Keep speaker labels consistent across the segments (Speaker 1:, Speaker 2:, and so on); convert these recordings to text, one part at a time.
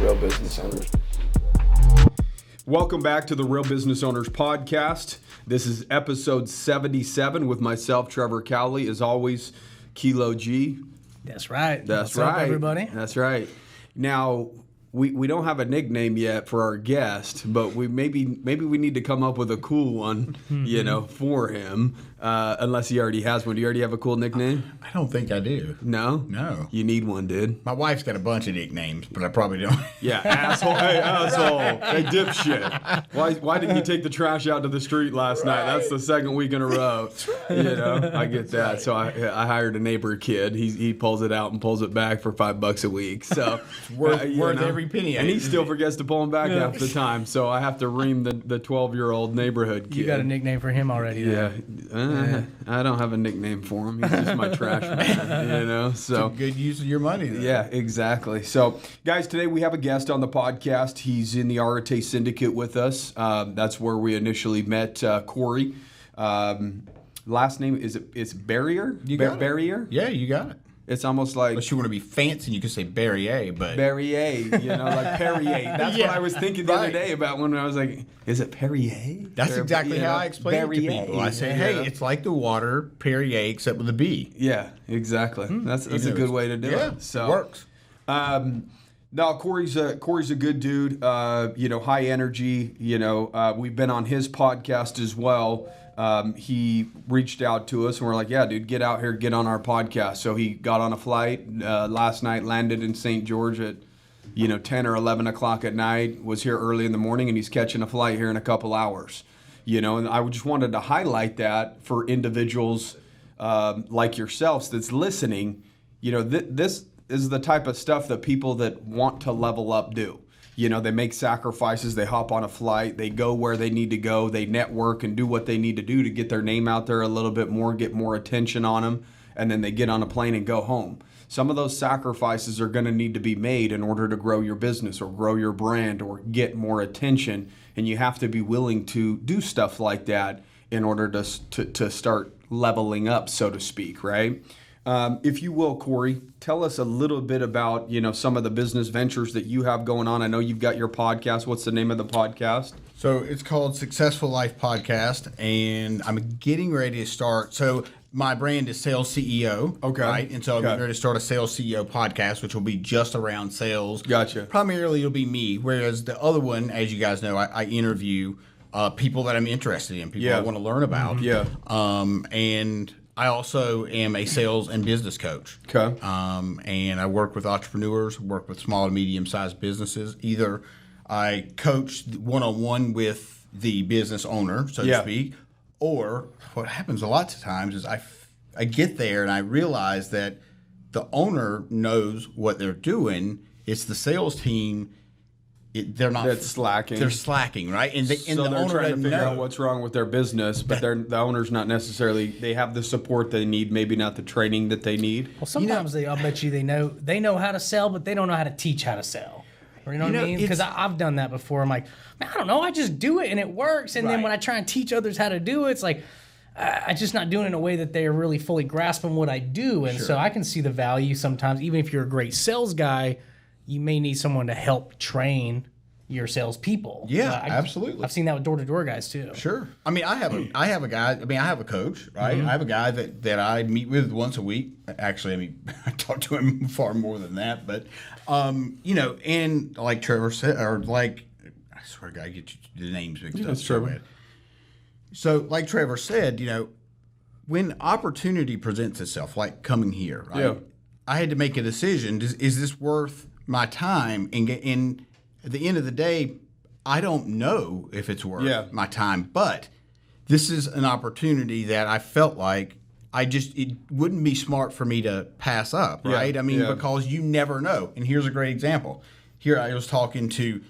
Speaker 1: real business owners.
Speaker 2: Welcome back to the Real Business Owners Podcast. This is episode 77 with myself, Trevor Cowley. As always, Kilo G.
Speaker 3: That's right.
Speaker 2: That's
Speaker 3: What's
Speaker 2: right.
Speaker 3: up, everybody?
Speaker 2: That's right. Now, we don't have a nickname yet for our guest, but we maybe we need to come up with a cool one, for him. Unless he already has one. Do you already have a cool nickname?
Speaker 4: I don't think I do.
Speaker 2: No?
Speaker 4: No.
Speaker 2: You need one, dude.
Speaker 4: My wife's got a bunch of nicknames, but I probably don't.
Speaker 2: Yeah, asshole. Hey, asshole. Hey, dipshit. Why didn't you take the trash out to the street last night? That's the second week in a row. I get that. So I hired a neighbor kid. He pulls it out and pulls it back for $5 a week. So
Speaker 4: It's worth every penny.
Speaker 2: And he still forgets to pull them back half the time. So I have to ream the 12-year-old neighborhood kid.
Speaker 3: You got a nickname for him already.
Speaker 2: Yeah. I don't have a nickname for him. He's just my trash man, So
Speaker 4: It's a good use of your money, though.
Speaker 2: yeah, exactly. So, guys, today we have a guest on the podcast. He's in the Arate Syndicate with us. That's where we initially met Corey. Last name, it's Berrier?
Speaker 4: You got it.
Speaker 2: Berrier?
Speaker 4: Yeah, you got it.
Speaker 2: It's almost like
Speaker 4: Unless you want to be fancy, you can say Berrier, but...
Speaker 2: Berrier, like Perrier. That's what I was thinking the other
Speaker 4: right.
Speaker 2: day about when I was like, is it Perrier?
Speaker 4: That's exactly how I explain it to
Speaker 2: Berrier.
Speaker 4: people. I say, hey, it's like the water Perrier, except with a B.
Speaker 2: Yeah, exactly. That's a good way to do it. So
Speaker 4: it works.
Speaker 2: No, Corey's a good dude. High energy. We've been on his podcast as well. He reached out to us and we're like, yeah, dude, get out here, get on our podcast. So he got on a flight last night, landed in St. George at 10 or 11 o'clock at night, was here early in the morning, and he's catching a flight here in a couple hours. And I just wanted to highlight that for individuals like yourselves that's listening. This is the type of stuff that people that want to level up do. They make sacrifices, they hop on a flight, they go where they need to go, they network and do what they need to do to get their name out there a little bit more, get more attention on them, and then they get on a plane and go home. Some of those sacrifices are going to need to be made in order to grow your business or grow your brand or get more attention, and you have to be willing to do stuff like that in order to start leveling up, so to speak, right? If you will, Corey, tell us a little bit about, some of the business ventures that you have going on. I know you've got your podcast. What's the name of the podcast?
Speaker 4: So it's called Successful Life Podcast, and I'm getting ready to start. So my brand is Sales CEO.
Speaker 2: Okay.
Speaker 4: Right? And so I'm getting ready to start a Sales CEO podcast, which will be just around sales.
Speaker 2: Gotcha.
Speaker 4: Primarily it'll be me, whereas the other one, as you guys know, I interview people that I'm interested in, people I want to learn about.
Speaker 2: Yeah.
Speaker 4: And I also am a sales and business coach.
Speaker 2: Okay.
Speaker 4: And I work with entrepreneurs, work with small and medium-sized businesses. Either I coach one-on-one with the business owner, so to speak, or what happens a lot of times is I get there and I realize that the owner knows what they're doing. It's the sales team. They're not.
Speaker 2: That's slacking.
Speaker 4: They're slacking, right? And the
Speaker 2: they're
Speaker 4: owner
Speaker 2: trying to
Speaker 4: doesn't
Speaker 2: figure
Speaker 4: know
Speaker 2: out what's wrong with their business, but the owner's not necessarily. They have the support they need, maybe not the training that they need.
Speaker 3: Well, sometimes I'll bet you they know how to sell, but they don't know how to teach how to sell. Or, what I mean? Because I've done that before. I'm like, man, I don't know. I just do it and it works. And then when I try and teach others how to do it, it's like I'm just not doing it in a way that they're really fully grasping what I do. And so I can see the value sometimes. Even if you're a great sales guy, you may need someone to help train your salespeople.
Speaker 4: Yeah, absolutely.
Speaker 3: I've seen that with door-to-door guys too.
Speaker 4: Sure. I mean, I have a guy. I mean, I have a coach, right? I have a guy that I meet with once a week. Actually, I mean, I talk to him far more than that. But, and like Trevor said, or like, I swear to God, I get the names mixed up.
Speaker 2: That's Trevor.
Speaker 4: So, like Trevor said, when opportunity presents itself, like coming here, right?
Speaker 2: Yeah.
Speaker 4: I had to make a decision. Is this worth my time? And at the end of the day, I don't know if it's worth my time, but this is an opportunity that I felt like it wouldn't be smart for me to pass up, right? I mean, because you never know. And here's a great example. Here I was talking to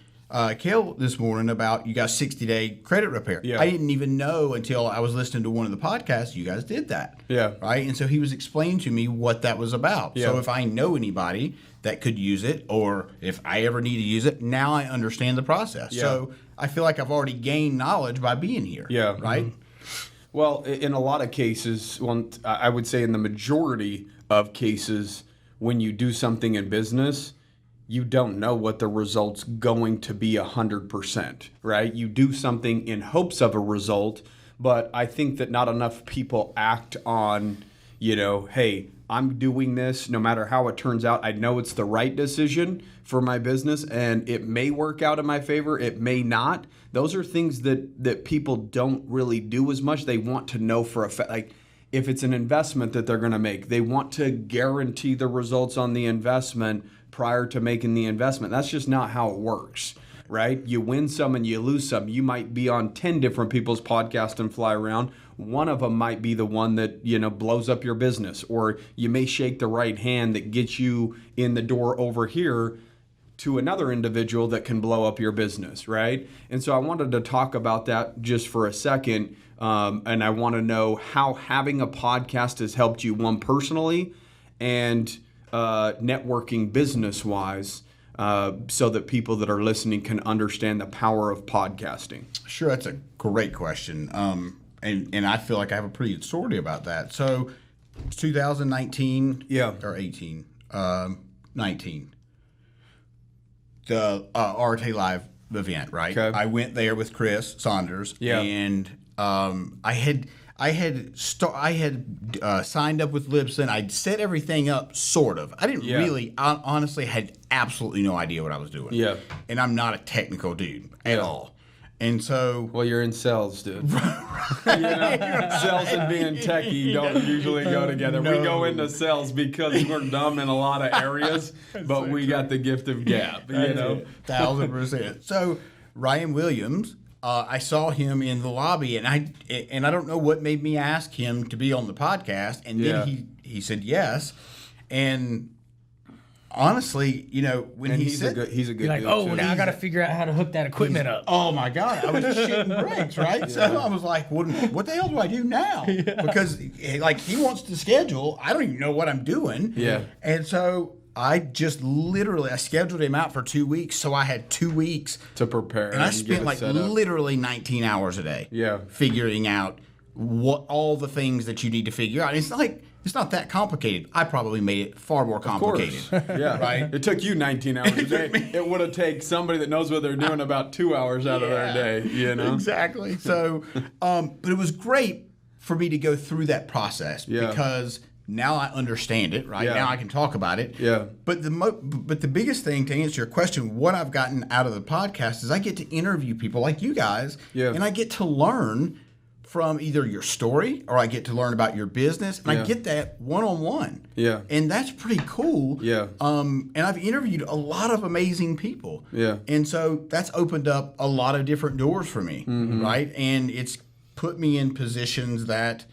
Speaker 4: Kale this morning about you got 60-day credit repair.
Speaker 2: Yeah.
Speaker 4: I didn't even know until I was listening to one of the podcasts you guys did that.
Speaker 2: Yeah.
Speaker 4: Right? And so he was explaining to me what that was about.
Speaker 2: Yeah.
Speaker 4: So if I know anybody that could use it, or if I ever need to use it, now I understand the process.
Speaker 2: Yeah.
Speaker 4: So I feel like I've already gained knowledge by being here.
Speaker 2: Yeah.
Speaker 4: Right?
Speaker 2: Mm-hmm. Well, in a lot of cases, I would say in the majority of cases, when you do something in business, you don't know what the result's going to be 100%, right? You do something in hopes of a result, but I think that not enough people act on, hey, I'm doing this no matter how it turns out. I know it's the right decision for my business, and it may work out in my favor. It may not. Those are things that people don't really do as much. They want to know for a fact, like if it's an investment that they're going to make, they want to guarantee the results on the investment prior to making the investment. That's just not how it works, right? You win some and you lose some. You might be on 10 different people's podcasts and fly around. One of them might be the one that, blows up your business, or you may shake the right hand that gets you in the door over here to another individual that can blow up your business, right? And so I wanted to talk about that just for a second. And I want to know how having a podcast has helped you, one, personally, and networking business-wise, so that people that are listening can understand the power of podcasting.
Speaker 4: Sure, that's a great question. And I feel like I have a pretty good story about that. So it's 2019 or 18, 19. The Arte Live event, right?
Speaker 2: Okay.
Speaker 4: I went there with Chris Saunders, and I had signed up with Libsyn. I'd set everything up, sort of. I didn't really, I honestly had absolutely no idea what I was doing.
Speaker 2: Yeah.
Speaker 4: And I'm not a technical dude at all. And so...
Speaker 2: Well, you're in sales, dude. Sales and being techie don't usually go together. No. We go into sales because we're dumb in a lot of areas, but we got the gift of gab,
Speaker 4: 1,000%. So Ryan Williams, I saw him in the lobby, and I don't know what made me ask him to be on the podcast, and then he said yes. And honestly, when he said
Speaker 2: he's a good
Speaker 3: like,
Speaker 2: dude,
Speaker 3: oh,
Speaker 2: too.
Speaker 3: now I got to figure out how to hook that equipment up.
Speaker 4: Oh my God, I was shitting bricks, right? So I was like, what the hell do I do now? Because he wants to schedule. I don't even know what I'm doing.
Speaker 2: Yeah.
Speaker 4: And so I just I scheduled him out for 2 weeks, so I had 2 weeks
Speaker 2: to prepare.
Speaker 4: And I spent literally 19 hours a day figuring out what all the things that you need to figure out. It's not that complicated. I probably made it far more complicated.
Speaker 2: Yeah.
Speaker 4: Right?
Speaker 2: It took you 19 hours a day. It would have taken somebody that knows what they're doing about 2 hours out of their day,
Speaker 4: Exactly. So, but it was great for me to go through that process because now I understand it, right? Now I can talk about it.
Speaker 2: Yeah.
Speaker 4: But the biggest thing, to answer your question, what I've gotten out of the podcast is I get to interview people like you guys, and I get to learn from either your story or I get to learn about your business, and I get that one-on-one.
Speaker 2: Yeah.
Speaker 4: And that's pretty cool.
Speaker 2: Yeah.
Speaker 4: And I've interviewed a lot of amazing people.
Speaker 2: Yeah.
Speaker 4: And so that's opened up a lot of different doors for me, right? And it's put me in positions that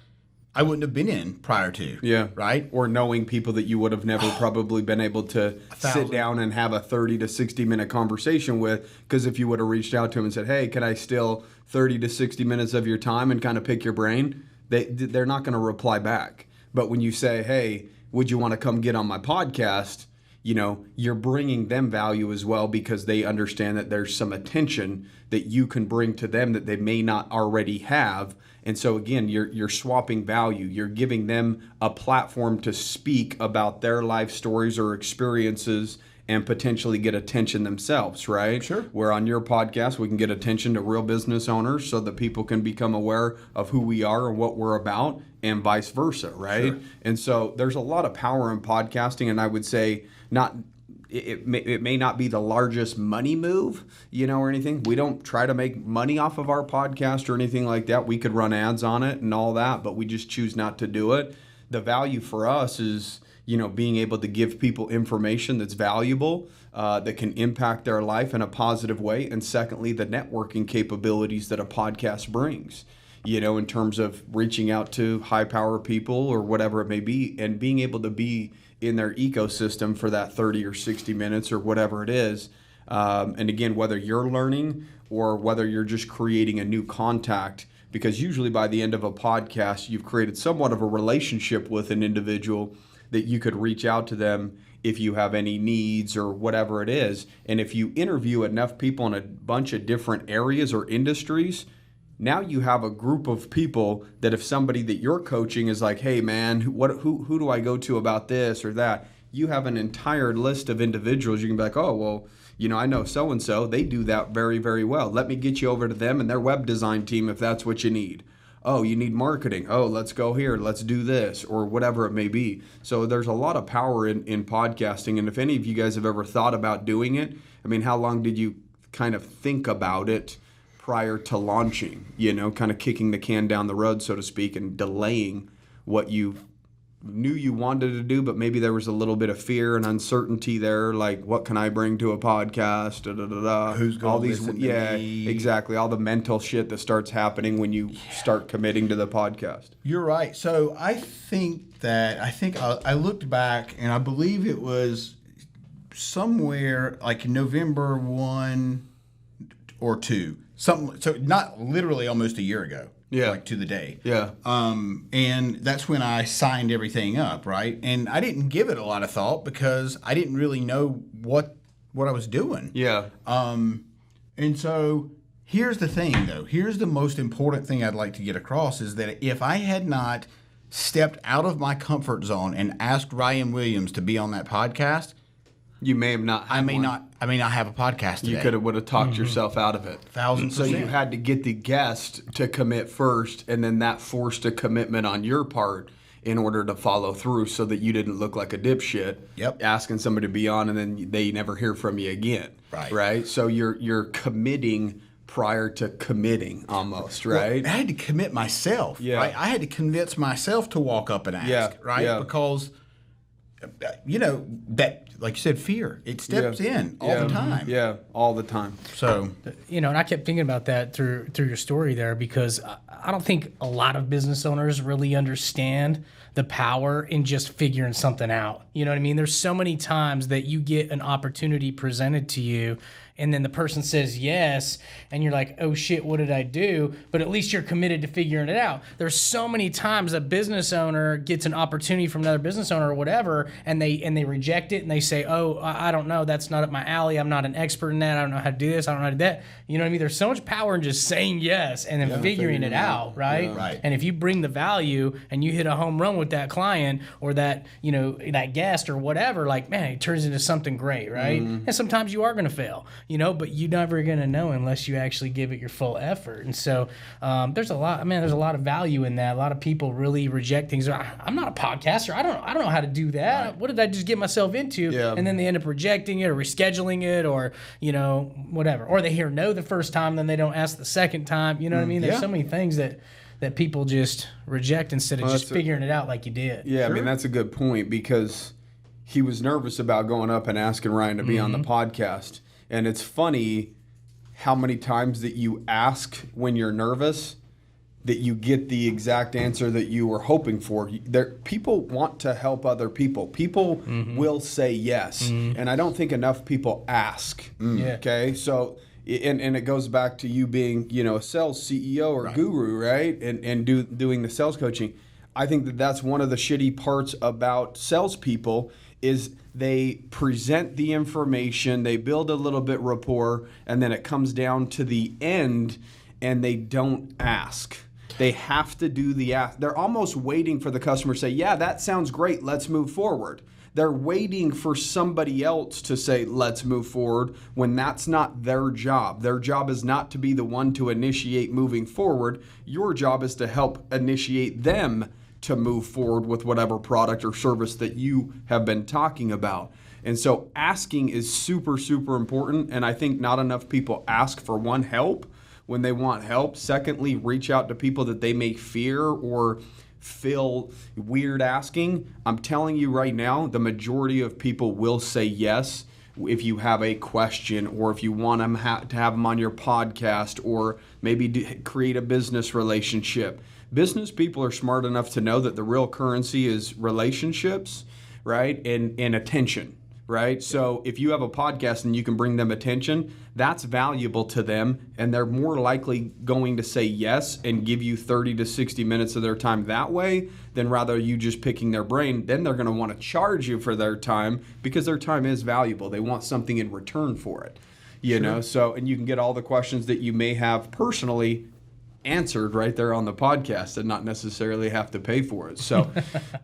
Speaker 4: I wouldn't have been in prior to.
Speaker 2: Yeah.
Speaker 4: Right?
Speaker 2: Or knowing people that you would have never probably been able to sit down and have a 30 to 60 minute conversation with. Because if you would have reached out to them and said, hey, can I steal 30 to 60 minutes of your time and kind of pick your brain? They're not going to reply back. But when you say, hey, would you want to come get on my podcast? You're bringing them value as well because they understand that there's some attention that you can bring to them that they may not already have. And so again, you're swapping value. You're giving them a platform to speak about their life stories or experiences and potentially get attention themselves, right?
Speaker 4: Sure.
Speaker 2: Where on your podcast, we can get attention to real business owners so that people can become aware of who we are and what we're about, and vice versa, right?
Speaker 4: Sure.
Speaker 2: And so there's a lot of power in podcasting, and I would say it may not be the largest money move, or anything. We don't try to make money off of our podcast or anything like that. We could run ads on it and all that, but we just choose not to do it. The value for us is, being able to give people information that's valuable, that can impact their life in a positive way. And secondly, the networking capabilities that a podcast brings, in terms of reaching out to high power people or whatever it may be, and being able to be in their ecosystem for that 30 or 60 minutes or whatever it is. And again, whether you're learning or whether you're just creating a new contact, because usually by the end of a podcast, you've created somewhat of a relationship with an individual that you could reach out to them if you have any needs or whatever it is. And if you interview enough people in a bunch of different areas or industries, now you have a group of people that if somebody that you're coaching is like, hey man, who do I go to about this or that? you have an entire list of individuals. You can be like, oh, well, you know, I know so-and-so, they do that very, very well. Let me get you over to them and their web design team if that's what you need. Oh, you need marketing. Oh, let's go here. Let's do this, or whatever it may be. So there's a lot of power in podcasting. And if any of you guys have ever thought about doing it, I mean, how long did you kind of think about it prior to launching, you know, kind of kicking the can down the road, so to speak, and delaying what you knew you wanted to do, but maybe there was a little bit of fear and uncertainty there, like, what can I bring to a podcast? Da, da, da, da.
Speaker 4: Who's going to listen to me?
Speaker 2: Exactly. All the mental shit that starts happening when you start committing to the podcast.
Speaker 4: You're right. So I think I looked back, and I believe it was somewhere like November 1 or 2. So not literally almost a year ago.
Speaker 2: Yeah.
Speaker 4: Like to the day.
Speaker 2: Yeah.
Speaker 4: And that's when I signed everything up, right? And I didn't give it a lot of thought because I didn't really know what I was doing.
Speaker 2: Yeah.
Speaker 4: And so here's the thing, though. Here's the most important thing I'd like to get across is that if I had not stepped out of my comfort zone and asked Ryan Williams to be on that podcast,
Speaker 2: you may have not.
Speaker 4: I may not have a podcast today.
Speaker 2: You would have talked yourself out of it.
Speaker 4: 1,000%.
Speaker 2: So you had to get the guest to commit first, and then that forced a commitment on your part in order to follow through, so that you didn't look like a dipshit.
Speaker 4: Yep.
Speaker 2: Asking somebody to be on, and then they never hear from you again.
Speaker 4: Right.
Speaker 2: Right. So you're committing prior to committing, almost. Right.
Speaker 4: Well, I had to commit myself.
Speaker 2: Yeah.
Speaker 4: Right. I had to convince myself to walk up and ask.
Speaker 2: Yeah.
Speaker 4: Right.
Speaker 2: Yeah.
Speaker 4: Because, you know, that, like you said, fear, it steps in all the time.
Speaker 2: Yeah, all the time.
Speaker 4: So,
Speaker 3: You know, and I kept thinking about that through your story there, because I don't think a lot of business owners really understand the power in just figuring something out. You know what I mean? There's so many times that you get an opportunity presented to you, and then the person says yes, and you're like, oh shit, what did I do? But at least you're committed to figuring it out. There's so many times a business owner gets an opportunity from another business owner or whatever, and they reject it, and they say, oh, I don't know, that's not up my alley, I'm not an expert in that, I don't know how to do this, I don't know how to do that. You know what I mean? There's so much power in just saying yes and then figuring it out, right?
Speaker 4: Yeah. Right.
Speaker 3: And if you bring the value and you hit a home run with that client or that, you know, that guest or whatever, like, man, it turns into something great, right? And sometimes you are going to fail, you know, but you're never going to know unless you actually give it your full effort. And so there's a lot of value in that. A lot of people really reject things. I'm not a podcaster. I don't know how to do that. Right. What did I just get myself into?
Speaker 2: Yeah.
Speaker 3: And then they end up rejecting it or rescheduling it or, you know, whatever. Or they hear no the first time, then they don't ask the second time. You know what I mean? There's so many things that people just reject instead of just figuring it out like you did.
Speaker 2: Yeah, sure. I mean, that's a good point, because he was nervous about going up and asking Ryan to be on the podcast. And it's funny how many times that you ask when you're nervous that you get the exact answer that you were hoping for. People want to help other people. People will say yes. And I don't think enough people ask. Okay? So, and it goes back to you being, you know, a sales CEO or guru, right? And doing the sales coaching. I think that that's one of the shitty parts about salespeople is they present the information, they build a little bit rapport, and then it comes down to the end and they don't ask. They have to do the ask. They're almost waiting for the customer to say, yeah, that sounds great, let's move forward. They're waiting for somebody else to say, let's move forward, when that's not their job. Their job is not to be the one to initiate moving forward. Your job is to help initiate them to move forward with whatever product or service that you have been talking about. And so asking is super, super important. And I think not enough people ask for, one, help when they want help. Secondly, reach out to people that they may fear or feel weird asking. I'm telling you right now, the majority of people will say yes if you have a question, or if you want them to have them on your podcast, or maybe create a business relationship. Business people are smart enough to know that the real currency is relationships, right? And attention, right? So if you have a podcast and you can bring them attention, that's valuable to them, and they're more likely going to say yes and give you 30 to 60 minutes of their time that way than rather you just picking their brain. Then they're going to want to charge you for their time, because their time is valuable. They want something in return for it, you know? So, and you can get all the questions that you may have personally answered right there on the podcast and not necessarily have to pay for it. So,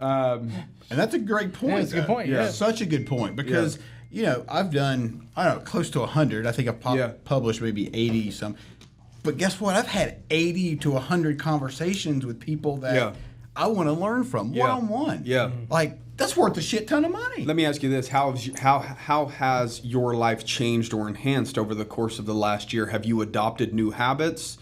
Speaker 4: and that's a great point.
Speaker 3: Yeah, that's a good point. Yeah.
Speaker 4: Such a good point because, I've done, I don't know, close to 100. I think I've published maybe 80 some. But guess what? I've had 80 to 100 conversations with people that I want to learn from one-on-one.
Speaker 2: Yeah.
Speaker 4: Like, that's worth a shit ton of money.
Speaker 2: Let me ask you this. How has your life changed or enhanced over the course of the last year? Have you adopted new habits,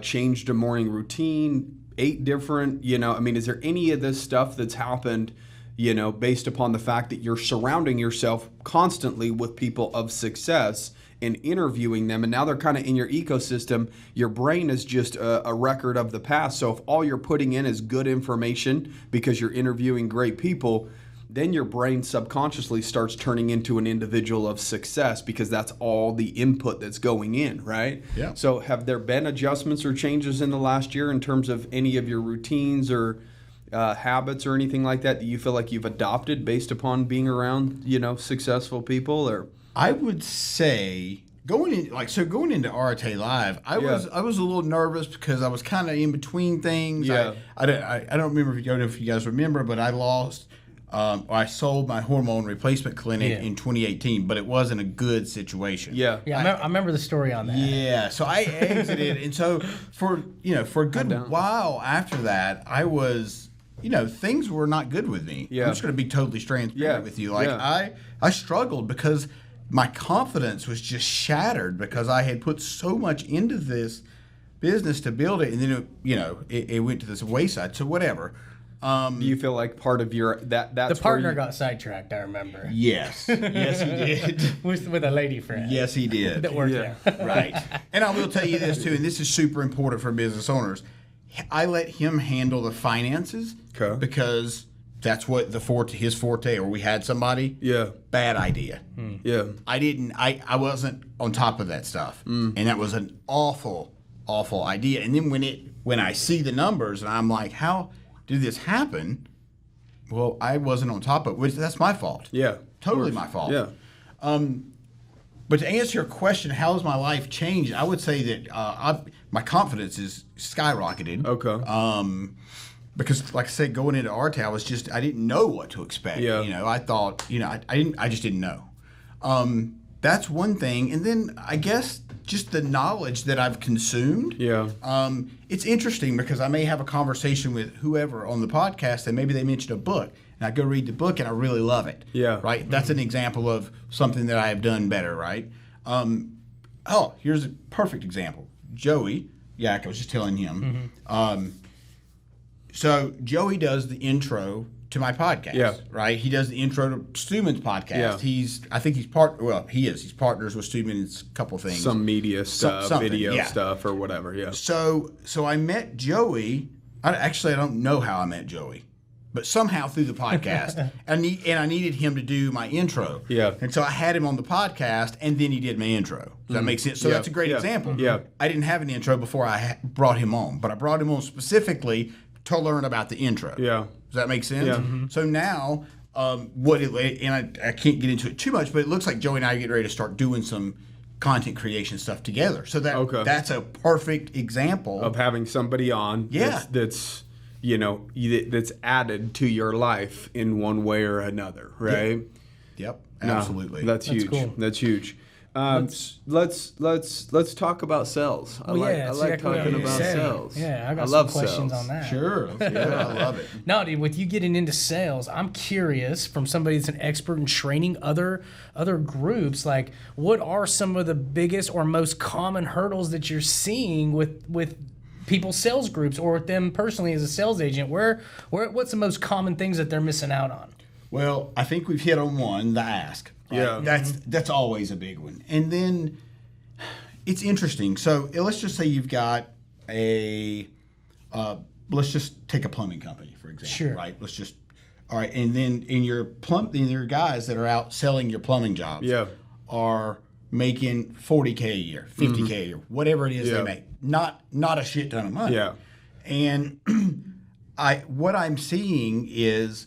Speaker 2: changed a morning routine, ate different? Is there any of this stuff that's happened, based upon the fact that you're surrounding yourself constantly with people of success and interviewing them, and now they're kind of in your ecosystem? Your brain is just a record of the past. So if all you're putting in is good information because you're interviewing great people, then your brain subconsciously starts turning into an individual of success because that's all the input that's going in, right?
Speaker 4: Yeah.
Speaker 2: So have there been adjustments or changes in the last year in terms of any of your routines or habits or anything like that you feel like you've adopted based upon being around, successful people? Or
Speaker 4: I would say going into Arte Live, I was a little nervous because I was kind of in between things.
Speaker 2: Yeah.
Speaker 4: I don't remember if you guys remember, but I sold my hormone replacement clinic in 2018, but it wasn't a good situation.
Speaker 2: Yeah.
Speaker 3: I remember the story on that.
Speaker 4: Yeah, so I exited, and so for a good while after that, I was, things were not good with me.
Speaker 2: Yeah.
Speaker 4: I'm just going to be totally transparent with you. I struggled because my confidence was just shattered because I had put so much into this business to build it, and then it went to this wayside. So whatever.
Speaker 2: Do you feel like part of your that's
Speaker 3: the partner got sidetracked? I remember.
Speaker 4: Yes, yes, he did.
Speaker 3: with a lady friend.
Speaker 4: Yes, he did.
Speaker 3: That worked there.
Speaker 4: Right. And I will tell you this too, and this is super important for business owners. I let him handle the finances because that's what his forte, or we had somebody.
Speaker 2: Yeah.
Speaker 4: Bad idea.
Speaker 2: Yeah.
Speaker 4: I wasn't on top of that stuff. And that was an awful idea. And then when I see the numbers and I'm like, how did this happen? Well, I wasn't on top of it, which that's my fault.
Speaker 2: Yeah.
Speaker 4: Totally my fault.
Speaker 2: Yeah.
Speaker 4: But to answer your question, how has my life changed? I would say that my confidence is skyrocketed.
Speaker 2: Okay.
Speaker 4: Because, like I said, going into Arte, I didn't know what to expect.
Speaker 2: Yeah.
Speaker 4: I thought, I just didn't know. That's one thing. And then I guess just the knowledge that I've consumed.
Speaker 2: Yeah.
Speaker 4: It's interesting because I may have a conversation with whoever on the podcast and maybe they mention a book. And I go read the book and I really love it.
Speaker 2: Yeah.
Speaker 4: Right? That's an example of something that I have done better, right? Here's a perfect example. Joey, I was just telling him. So Joey does the intro to my podcast, right? He does the intro to Stuman's podcast.
Speaker 2: Yeah.
Speaker 4: He's partners with Stuman in a couple things.
Speaker 2: Some media stuff, video stuff or whatever, yeah.
Speaker 4: So I met Joey. I don't know how I met Joey, but somehow through the podcast. and I needed him to do my intro.
Speaker 2: Yeah.
Speaker 4: And so I had him on the podcast, and then he did my intro. Does that make sense? So that's a great example.
Speaker 2: Yeah.
Speaker 4: I didn't have an intro before I brought him on, but I brought him on specifically to learn about the intro.
Speaker 2: Yeah.
Speaker 4: Does that make sense?
Speaker 2: Yeah.
Speaker 4: So now, I can't get into it too much, but it looks like Joey and I are getting ready to start doing some content creation stuff together. So that's a perfect example
Speaker 2: of having somebody on.
Speaker 4: Yeah.
Speaker 2: That's that's added to your life in one way or another, right?
Speaker 4: Yep. Absolutely.
Speaker 2: No, that's huge.
Speaker 3: Cool.
Speaker 2: That's huge. Let's talk about sales. I like talking about sales.
Speaker 3: Yeah, I got
Speaker 2: love
Speaker 3: some questions
Speaker 2: sales.
Speaker 3: on that.
Speaker 4: Sure. Yeah, I love it.
Speaker 3: No, dude, with you getting into sales, I'm curious from somebody that's an expert in training other groups, like what are some of the biggest or most common hurdles that you're seeing with people's sales groups or with them personally as a sales agent? What's the most common things that they're missing out on?
Speaker 4: Well, I think we've hit on one, the ask. Right?
Speaker 2: Yeah.
Speaker 4: That's always a big one. And then it's interesting. So let's just say you've got let's just take a plumbing company, for example.
Speaker 3: Sure.
Speaker 4: Right? All right. And then in your guys that are out selling your plumbing jobs are making $40K a year, $50K a year, whatever it is they make. Not a shit ton of money.
Speaker 2: Yeah.
Speaker 4: And what I'm seeing is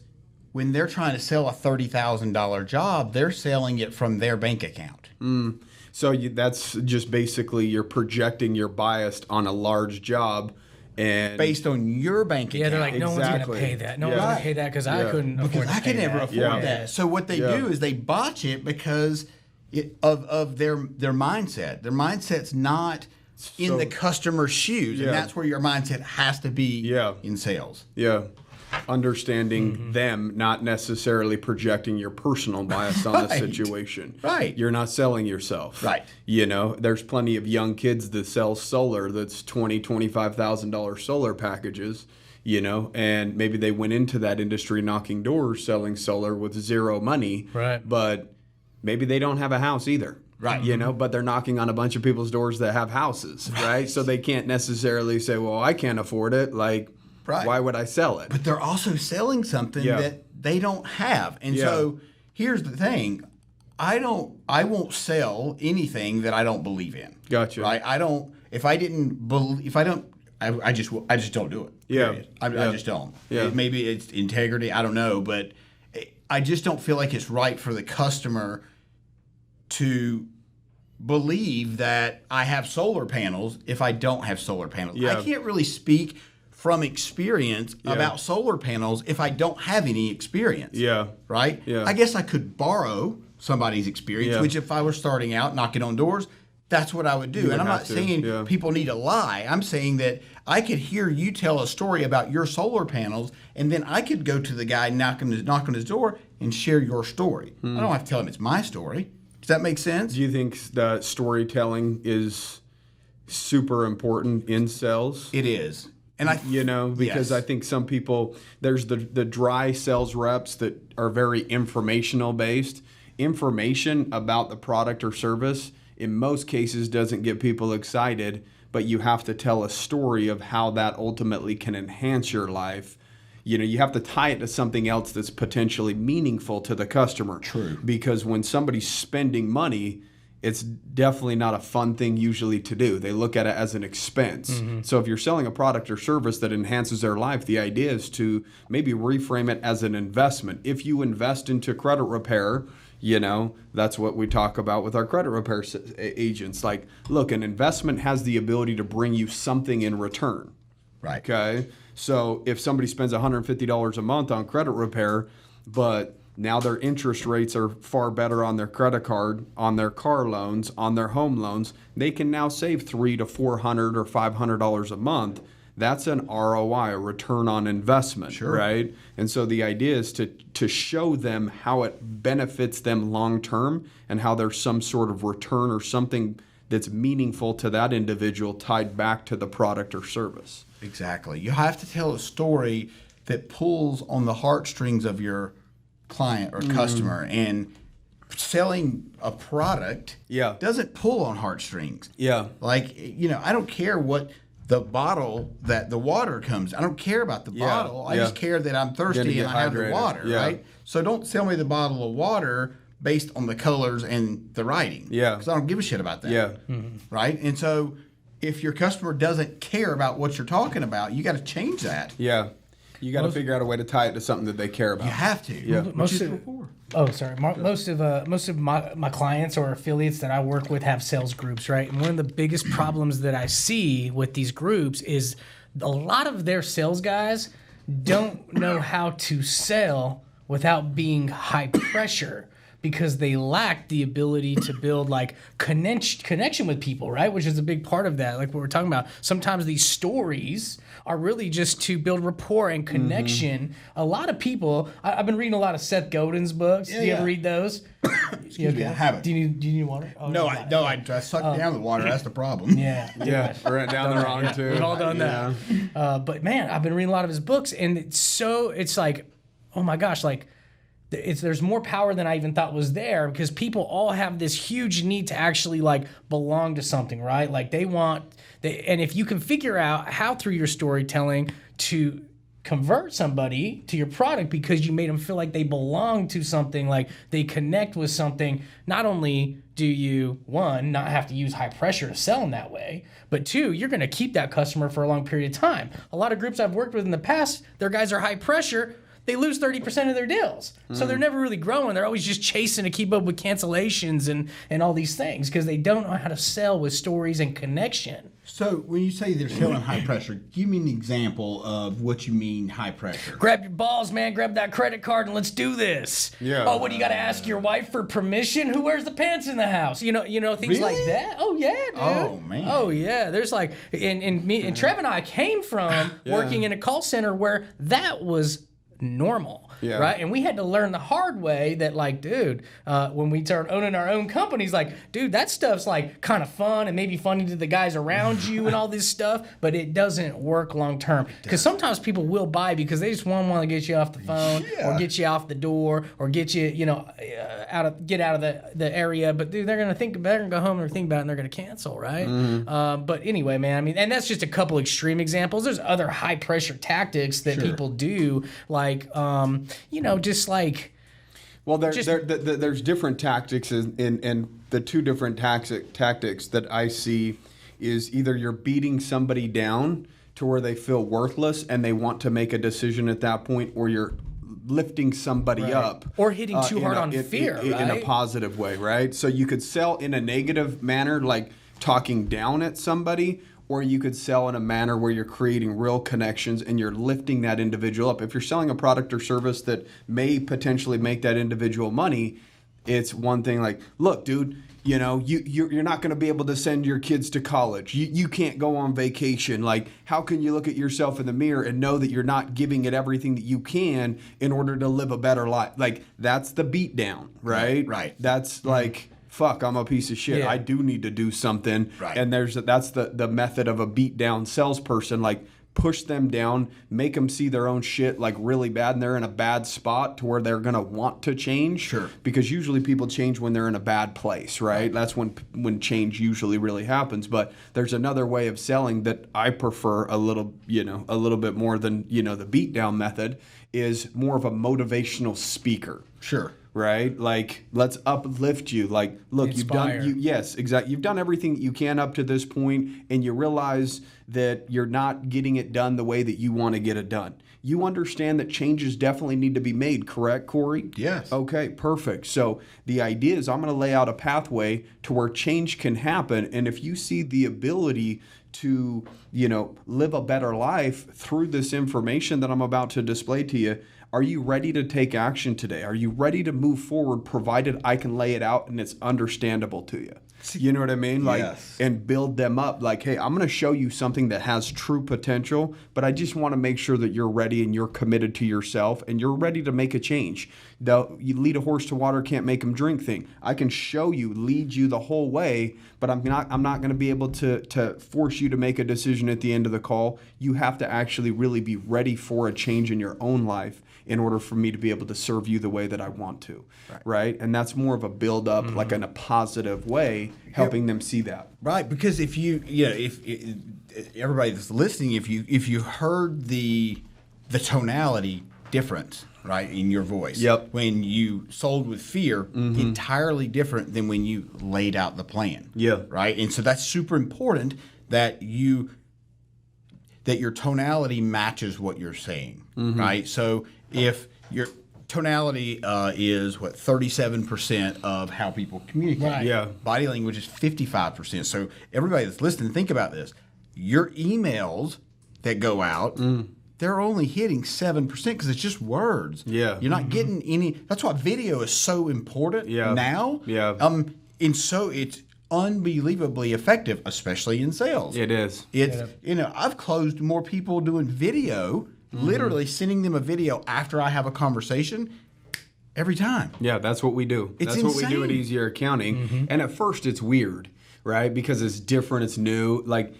Speaker 4: when they're trying to sell a $30,000 job, they're selling it from their bank account.
Speaker 2: So that's just basically you're projecting your bias on a large job. And
Speaker 4: based on your bank account.
Speaker 3: Yeah, they're like, no one's going to pay that. No one's going to pay that because I couldn't afford
Speaker 4: Because I could never afford that. So what they do is they botch it because of their mindset. Their mindset's not in the customer's shoes. And that's where your mindset has to be in sales.
Speaker 2: Yeah. Understanding them, not necessarily projecting your personal bias on the situation.
Speaker 4: Right.
Speaker 2: You're not selling yourself.
Speaker 4: Right.
Speaker 2: You know, there's plenty of young kids that sell solar that's $20,000-$25,000 solar packages, you know, and maybe they went into that industry knocking doors selling solar with zero money.
Speaker 3: Right.
Speaker 2: But maybe they don't have a house either.
Speaker 4: Right.
Speaker 2: You know, but they're knocking on a bunch of people's doors that have houses, right? So they can't necessarily say, well, I can't afford it. Like, why would I sell it?
Speaker 4: But they're also selling something that they don't have. And so here's the thing. I won't sell anything that I don't believe in.
Speaker 2: Gotcha.
Speaker 4: Right? I just don't do it.
Speaker 2: Yeah.
Speaker 4: I just don't.
Speaker 2: Yeah.
Speaker 4: Maybe it's integrity. I don't know. But I just don't feel like it's right for the customer to believe that I have solar panels if I don't have solar panels.
Speaker 2: Yeah.
Speaker 4: I can't really speak from experience about solar panels if I don't have any experience.
Speaker 2: Yeah.
Speaker 4: Right?
Speaker 2: Yeah.
Speaker 4: I guess I could borrow somebody's experience, which if I were starting out knocking on doors, that's what I would do. And I'm not saying people need to lie. I'm saying that I could hear you tell a story about your solar panels, and then I could go to the guy knock on his door and share your story. I don't have to tell him it's my story. Does that make sense?
Speaker 2: Do you think that storytelling is super important in sales?
Speaker 4: It is. And
Speaker 2: because I think some people, there's the dry sales reps that are very informational based. Information about the product or service in most cases doesn't get people excited, but you have to tell a story of how that ultimately can enhance your life. You know, you have to tie it to something else that's potentially meaningful to the customer.
Speaker 4: True.
Speaker 2: Because when somebody's spending money, it's definitely not a fun thing usually to do. They look at it as an expense. So if you're selling a product or service that enhances their life, the idea is to maybe reframe it as an investment. If you invest into credit repair, you know, that's what we talk about with our credit repair agents. Like, look, an investment has the ability to bring you something in return.
Speaker 4: Right.
Speaker 2: Okay. So if somebody spends $150 a month on credit repair, but now their interest rates are far better on their credit card, on their car loans, on their home loans, they can now save $300 to $400 or $500 a month. That's an ROI, a return on investment, right? And so the idea is to show them how it benefits them long term and how there's some sort of return or something that's meaningful to that individual tied back to the product or service.
Speaker 4: Exactly. You have to tell a story that pulls on the heartstrings of your client or customer, and selling a product doesn't pull on heartstrings. Like, you know, I don't care what the bottle that the water comes. I don't care about the bottle. I just care that I'm thirsty and I have the water, right? So don't sell me the bottle of water based on the colors and the writing. Because I don't give a shit about that. Right? And so if your customer doesn't care about what you're talking about, you got to change that.
Speaker 2: You got to figure out a way to tie it to something that they care about.
Speaker 4: You have to. Most
Speaker 3: of my clients or affiliates that I work with have sales groups, right? And one of the biggest problems that I see with these groups is a lot of their sales guys don't know how to sell without being high pressure, because they lack the ability to build like connection with people, right? Which is a big part of that. Like what we're talking about. Sometimes these stories are really just to build rapport and connection. A lot of people, I've been reading a lot of Seth Godin's books. Do you ever read those?
Speaker 4: Excuse me, I haven't.
Speaker 3: Do you need water? Oh,
Speaker 4: no, I sucked down the water. That's the problem.
Speaker 2: Ran down the wrong too.
Speaker 3: We've all done that. But man, I've been reading a lot of his books, and it's like, oh my gosh, like, there's more power than I even thought was there, because people all have this huge need to actually like belong to something, right? Like and if you can figure out how through your storytelling to convert somebody to your product because you made them feel like they belong to something, like they connect with something, not only do you, one, not have to use high pressure to sell in that way, but two, you're going to keep that customer for a long period of time. A lot of groups I've worked with in the past, their guys are high pressure. they lose 30% of their deals. So they're never really growing. They're always just chasing to keep up with cancellations and all these things because they don't know how to sell with stories and connection.
Speaker 4: So when you say they're selling high pressure, give me an example of what you mean high pressure.
Speaker 3: Grab your balls, man. Grab that credit card and let's do this.
Speaker 2: Yeah.
Speaker 3: Oh, what do you got to ask your wife for permission? Who wears the pants in the house? You know, things like that. Oh yeah, dude.
Speaker 4: Oh man.
Speaker 3: Oh yeah. There's like, and Trev and I came from working in a call center where that was normal.
Speaker 2: Yeah.
Speaker 3: Right. And we had to learn the hard way that, like, dude, when we started owning our own companies, like, dude, that stuff's like kind of fun and maybe funny to the guys around you and all this stuff, but it doesn't work long term. Because sometimes people will buy because they just want to get you off the phone or get you off the door or get you, out of the area. But dude, they're gonna go home and think about it and they're gonna cancel, right? But anyway, man, I mean, and that's just a couple extreme examples. There's other high pressure tactics that people do, like just like.
Speaker 2: Well, there's different tactics, and the two different tactics that I see is either you're beating somebody down to where they feel worthless and they want to make a decision at that point, or you're lifting somebody up.
Speaker 3: Or hitting too hard on fear,
Speaker 2: in a positive way, right? So you could sell in a negative manner, like talking down at somebody, or you could sell in a manner where you're creating real connections and you're lifting that individual up. If you're selling a product or service that may potentially make that individual money, it's one thing like, look, dude, you're not going to be able to send your kids to college. You can't go on vacation. Like, how can you look at yourself in the mirror and know that you're not giving it everything that you can in order to live a better life? Like, that's the beat down, right?
Speaker 4: Right.
Speaker 2: That's like, fuck, I'm a piece of shit.
Speaker 3: Yeah.
Speaker 2: I do need to do something.
Speaker 4: Right.
Speaker 2: And that's the method of a beat down salesperson. Like, push them down, make them see their own shit like really bad, and they're in a bad spot to where they're gonna want to change.
Speaker 4: Sure.
Speaker 2: Because usually people change when they're in a bad place, right? That's when change usually really happens. But there's another way of selling that I prefer a little bit more than the beat down method, is more of a motivational speaker.
Speaker 4: Sure.
Speaker 2: Right? Like, let's uplift you. Like, look,
Speaker 3: Inspire.
Speaker 2: yes, exactly. You've done everything that you can up to this point, and you realize that you're not getting it done the way that you want to get it done. You understand that changes definitely need to be made, correct, Corey?
Speaker 4: Yes.
Speaker 2: Okay, perfect. So the idea is I'm going to lay out a pathway to where change can happen, and if you see the ability to, live a better life through this information that I'm about to display to you, are you ready to take action today? Are you ready to move forward, provided I can lay it out and it's understandable to you? You know what I mean? Like,
Speaker 4: yes.
Speaker 2: And build them up. Like, hey, I'm going to show you something that has true potential, but I just want to make sure that you're ready and you're committed to yourself and you're ready to make a change. You lead a horse to water, can't make him drink thing. I can show you, lead you the whole way, but I'm not going to be able to force you to make a decision at the end of the call. You have to actually really be ready for a change in your own life in order for me to be able to serve you the way that I want to, right? And that's more of a build up, like in a positive way, helping them see that.
Speaker 4: Right, because if everybody that's listening, if you heard the tonality difference, right, in your voice, when you sold with fear, entirely different than when you laid out the plan, right, and so that's super important that your tonality matches what you're saying, right? So if your tonality is 37% of how people communicate.
Speaker 3: Right.
Speaker 2: Yeah.
Speaker 4: Body language is 55%. So everybody that's listening, think about this. Your emails that go out, they're only hitting 7% because it's just words.
Speaker 2: Yeah.
Speaker 4: You're not getting any. That's why video is so important now.
Speaker 2: Yeah.
Speaker 4: And so it's unbelievably effective, especially in sales.
Speaker 2: It is.
Speaker 4: It's I've closed more people doing video, literally sending them a video after I have a conversation every time.
Speaker 2: Yeah, that's what we do.
Speaker 4: It's
Speaker 2: that's what we do at
Speaker 4: insane.
Speaker 2: Easier Accounting. And at first it's weird, right? Because it's different, it's new. Like,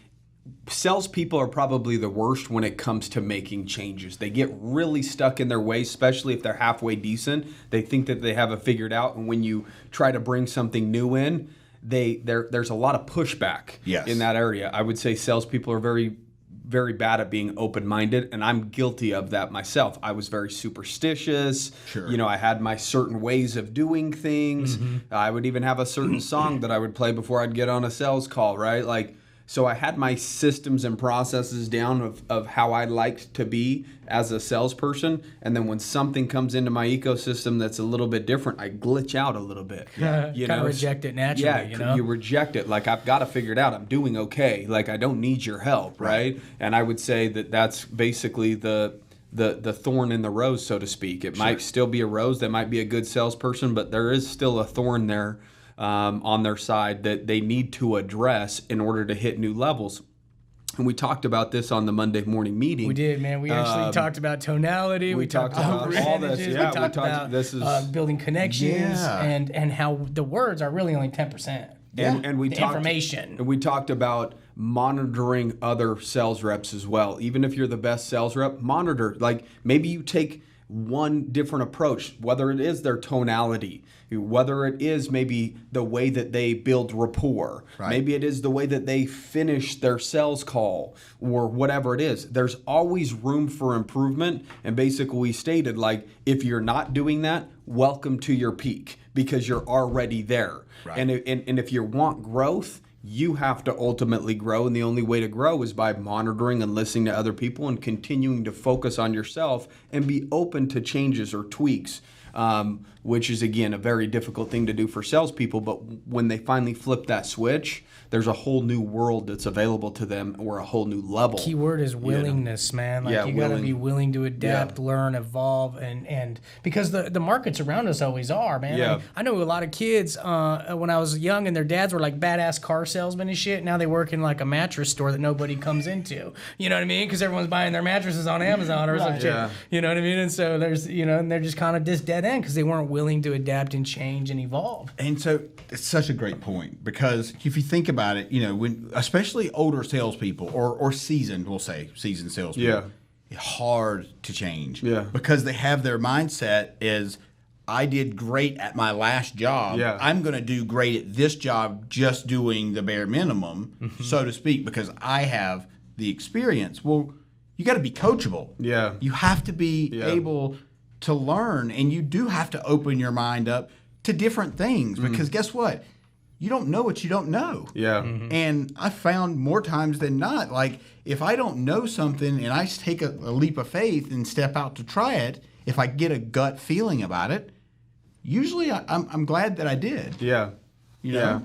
Speaker 2: salespeople are probably the worst when it comes to making changes. They get really stuck in their ways, especially if they're halfway decent. They think that they have it figured out, and when you try to bring something new in, there's a lot of pushback in that area. I would say salespeople are very, very bad at being open-minded, and I'm guilty of that myself. I was very superstitious.
Speaker 4: Sure.
Speaker 2: I had my certain ways of doing things. I would even have a certain song that I would play before I'd get on a sales call, right? Like, So I had my systems and processes down of how I liked to be as a salesperson. And then when something comes into my ecosystem that's a little bit different, I glitch out a little bit.
Speaker 3: You kind of reject it naturally,
Speaker 2: you reject it. Like, I've got to figure it out. I'm doing okay. Like, I don't need your help, right? And I would say that that's basically the thorn in the rose, so to speak. It might still be a rose. That might be a good salesperson, but there is still a thorn there on their side that they need to address in order to hit new levels. And we talked about this on the Monday morning meeting.
Speaker 3: We did, man. We actually talked about tonality. We talked about all this. Yeah, we talked about building connections and how the words are really only 10%.
Speaker 2: And we talked
Speaker 3: information.
Speaker 2: And we talked about monitoring other sales reps as well. Even if you're the best sales rep, monitor. Like, maybe you take one different approach, whether it is their tonality, whether it is maybe the way that they build rapport, maybe it is the way that they finish their sales call, or whatever it is. There's always room for improvement. And basically we stated, like, if you're not doing that, welcome to your peak, because you're already there. And if you want growth, you have to ultimately grow, and the only way to grow is by monitoring and listening to other people and continuing to focus on yourself and be open to changes or tweaks, which is, again, a very difficult thing to do for salespeople. But when they finally flip that switch, there's a whole new world that's available to them, or a whole new level.
Speaker 3: Key word is willingness, man. Like, you got to be willing to adapt, learn, evolve, and because the markets around us always are, man. I mean, I know a lot of kids when I was young, and their dads were like badass car salesmen and shit. Now they work in like a mattress store that nobody comes into. You know what I mean? Because everyone's buying their mattresses on Amazon or some shit. You know what I mean? And so there's, and they're just kind of this dead end because they weren't willing to adapt and change and evolve.
Speaker 4: And so it's such a great point, because if you think about it, when especially older salespeople or seasoned, we'll say seasoned salespeople, it's hard to change. Because they have their mindset is, I did great at my last job. I'm going to do great at this job, just doing the bare minimum, so to speak, because I have the experience. Well, you got to be coachable. You have to be able to learn, and you do have to open your mind up to different things, because guess what? You don't know what you don't know. And I found more times than not, like, if I don't know something and I take a leap of faith and step out to try it, if I get a gut feeling about it, usually I'm glad that I did. You know?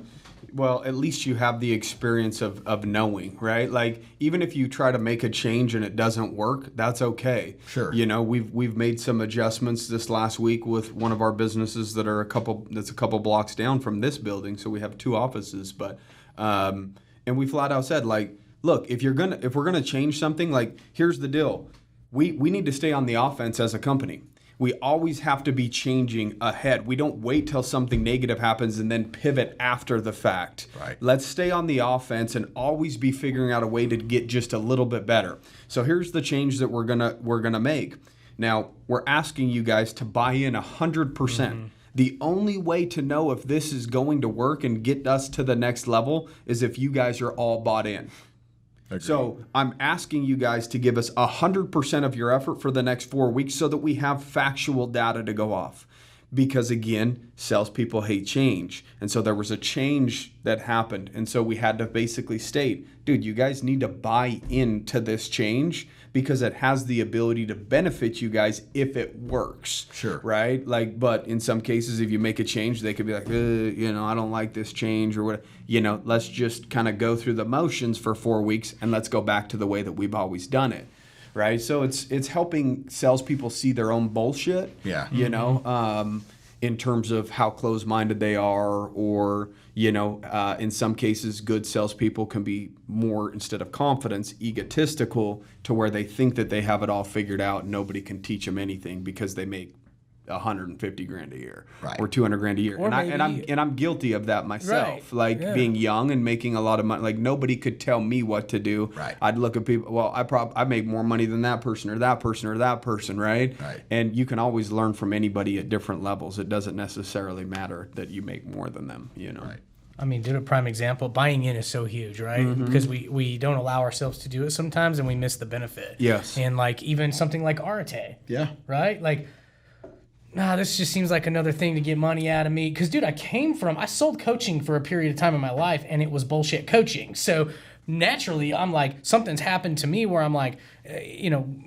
Speaker 2: Well, at least you have the experience of knowing, right? Like, even if you try to make a change and it doesn't work, that's okay. We've made some adjustments this last week with one of our businesses that are a couple blocks down from this building. So we have 2 offices, but and we flat out said, like, look, if we're gonna change something, like, here's the deal. We need to stay on the offense as a company. We always have to be changing ahead. We don't wait till something negative happens and then pivot after the fact. Let's stay on the offense and always be figuring out a way to get just a little bit better. So here's the change that we're gonna make. Now, we're asking you guys to buy in 100%. The only way to know if this is going to work and get us to the next level is if you guys are all bought in. So I'm asking you guys to give us 100% of your effort for the next 4 weeks so that we have factual data to go off. Because, again, salespeople hate change. And so there was a change that happened. And so we had to basically state, dude, you guys need to buy into this change, because it has the ability to benefit you guys if it works. Right? Like, but in some cases, if you make a change, they could be like, I don't like this change, or what. Let's just kind of go through the motions for 4 weeks and let's go back to the way that we've always done it. Right? So it's helping salespeople see their own bullshit. In terms of how closed-minded they are, or, in some cases, good salespeople can be more, instead of confidence, egotistical, to where they think that they have it all figured out and nobody can teach them anything because they make $150,000 a year, or $200,000 a year, and I'm guilty of that myself. Being young and making a lot of money, like, nobody could tell me what to do. I'd look at people. Well, I make more money than that person or that person or that person, right? And you can always learn from anybody at different levels. It doesn't necessarily matter that you make more than them.
Speaker 3: I mean, dude, a prime example, buying in is so huge, right? Because we don't allow ourselves to do it sometimes, and we miss the benefit. And like, even something like Arate. Right? Like, this just seems like another thing to get money out of me. Because, dude, I sold coaching for a period of time in my life, and it was bullshit coaching. So naturally, I'm like, something's happened to me where I'm like,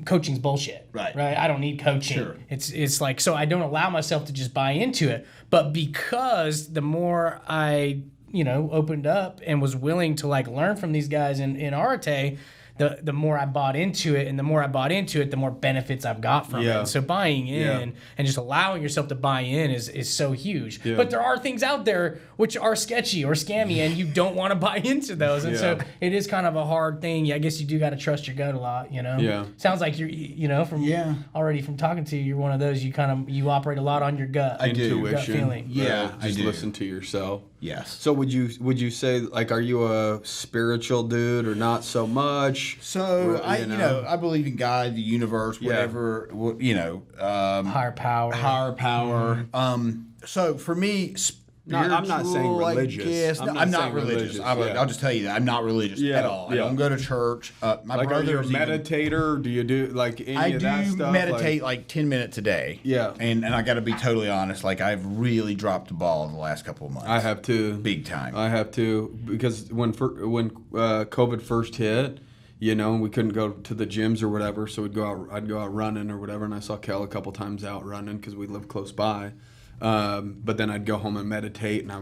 Speaker 3: coaching's bullshit.
Speaker 4: Right.
Speaker 3: I don't need coaching.
Speaker 4: Sure.
Speaker 3: It's like, so I don't allow myself to just buy into it. But because the more I, opened up and was willing to like learn from these guys in Arte, the more I bought into it, and the more I bought into it, the more benefits I've got from it. And so buying in and just allowing yourself to buy in is so huge. Yeah. But there are things out there which are sketchy or scammy, and you don't want to buy into those. And so it is kind of a hard thing. I guess you do got to trust your gut a lot, Yeah. Sounds like you're, already from talking to you, you're one of those, you operate a lot on your gut.
Speaker 2: Intuition.
Speaker 3: Gut feeling.
Speaker 2: Yeah. Just listen to yourself.
Speaker 4: Yes.
Speaker 2: So would you say, like, are you a spiritual dude or not so much?
Speaker 4: So I believe in God, the universe, whatever,
Speaker 3: higher power.
Speaker 4: So for me, spiritual,
Speaker 2: I'm not saying religious.
Speaker 4: I'm not religious. I'll just tell you that I'm not religious at all. I don't go to church. My brother,
Speaker 2: are you a meditator? Do you do like any of that stuff?
Speaker 4: I do meditate like 10 minutes a day.
Speaker 2: Yeah.
Speaker 4: And I got to be totally honest. Like, I've really dropped the ball the last couple of months.
Speaker 2: I have too.
Speaker 4: Big time.
Speaker 2: I have too, because when COVID first hit, we couldn't go to the gyms or whatever, so I'd go out running or whatever, and I saw Kel a couple times out running because we live close by. But then I'd go home and meditate, and I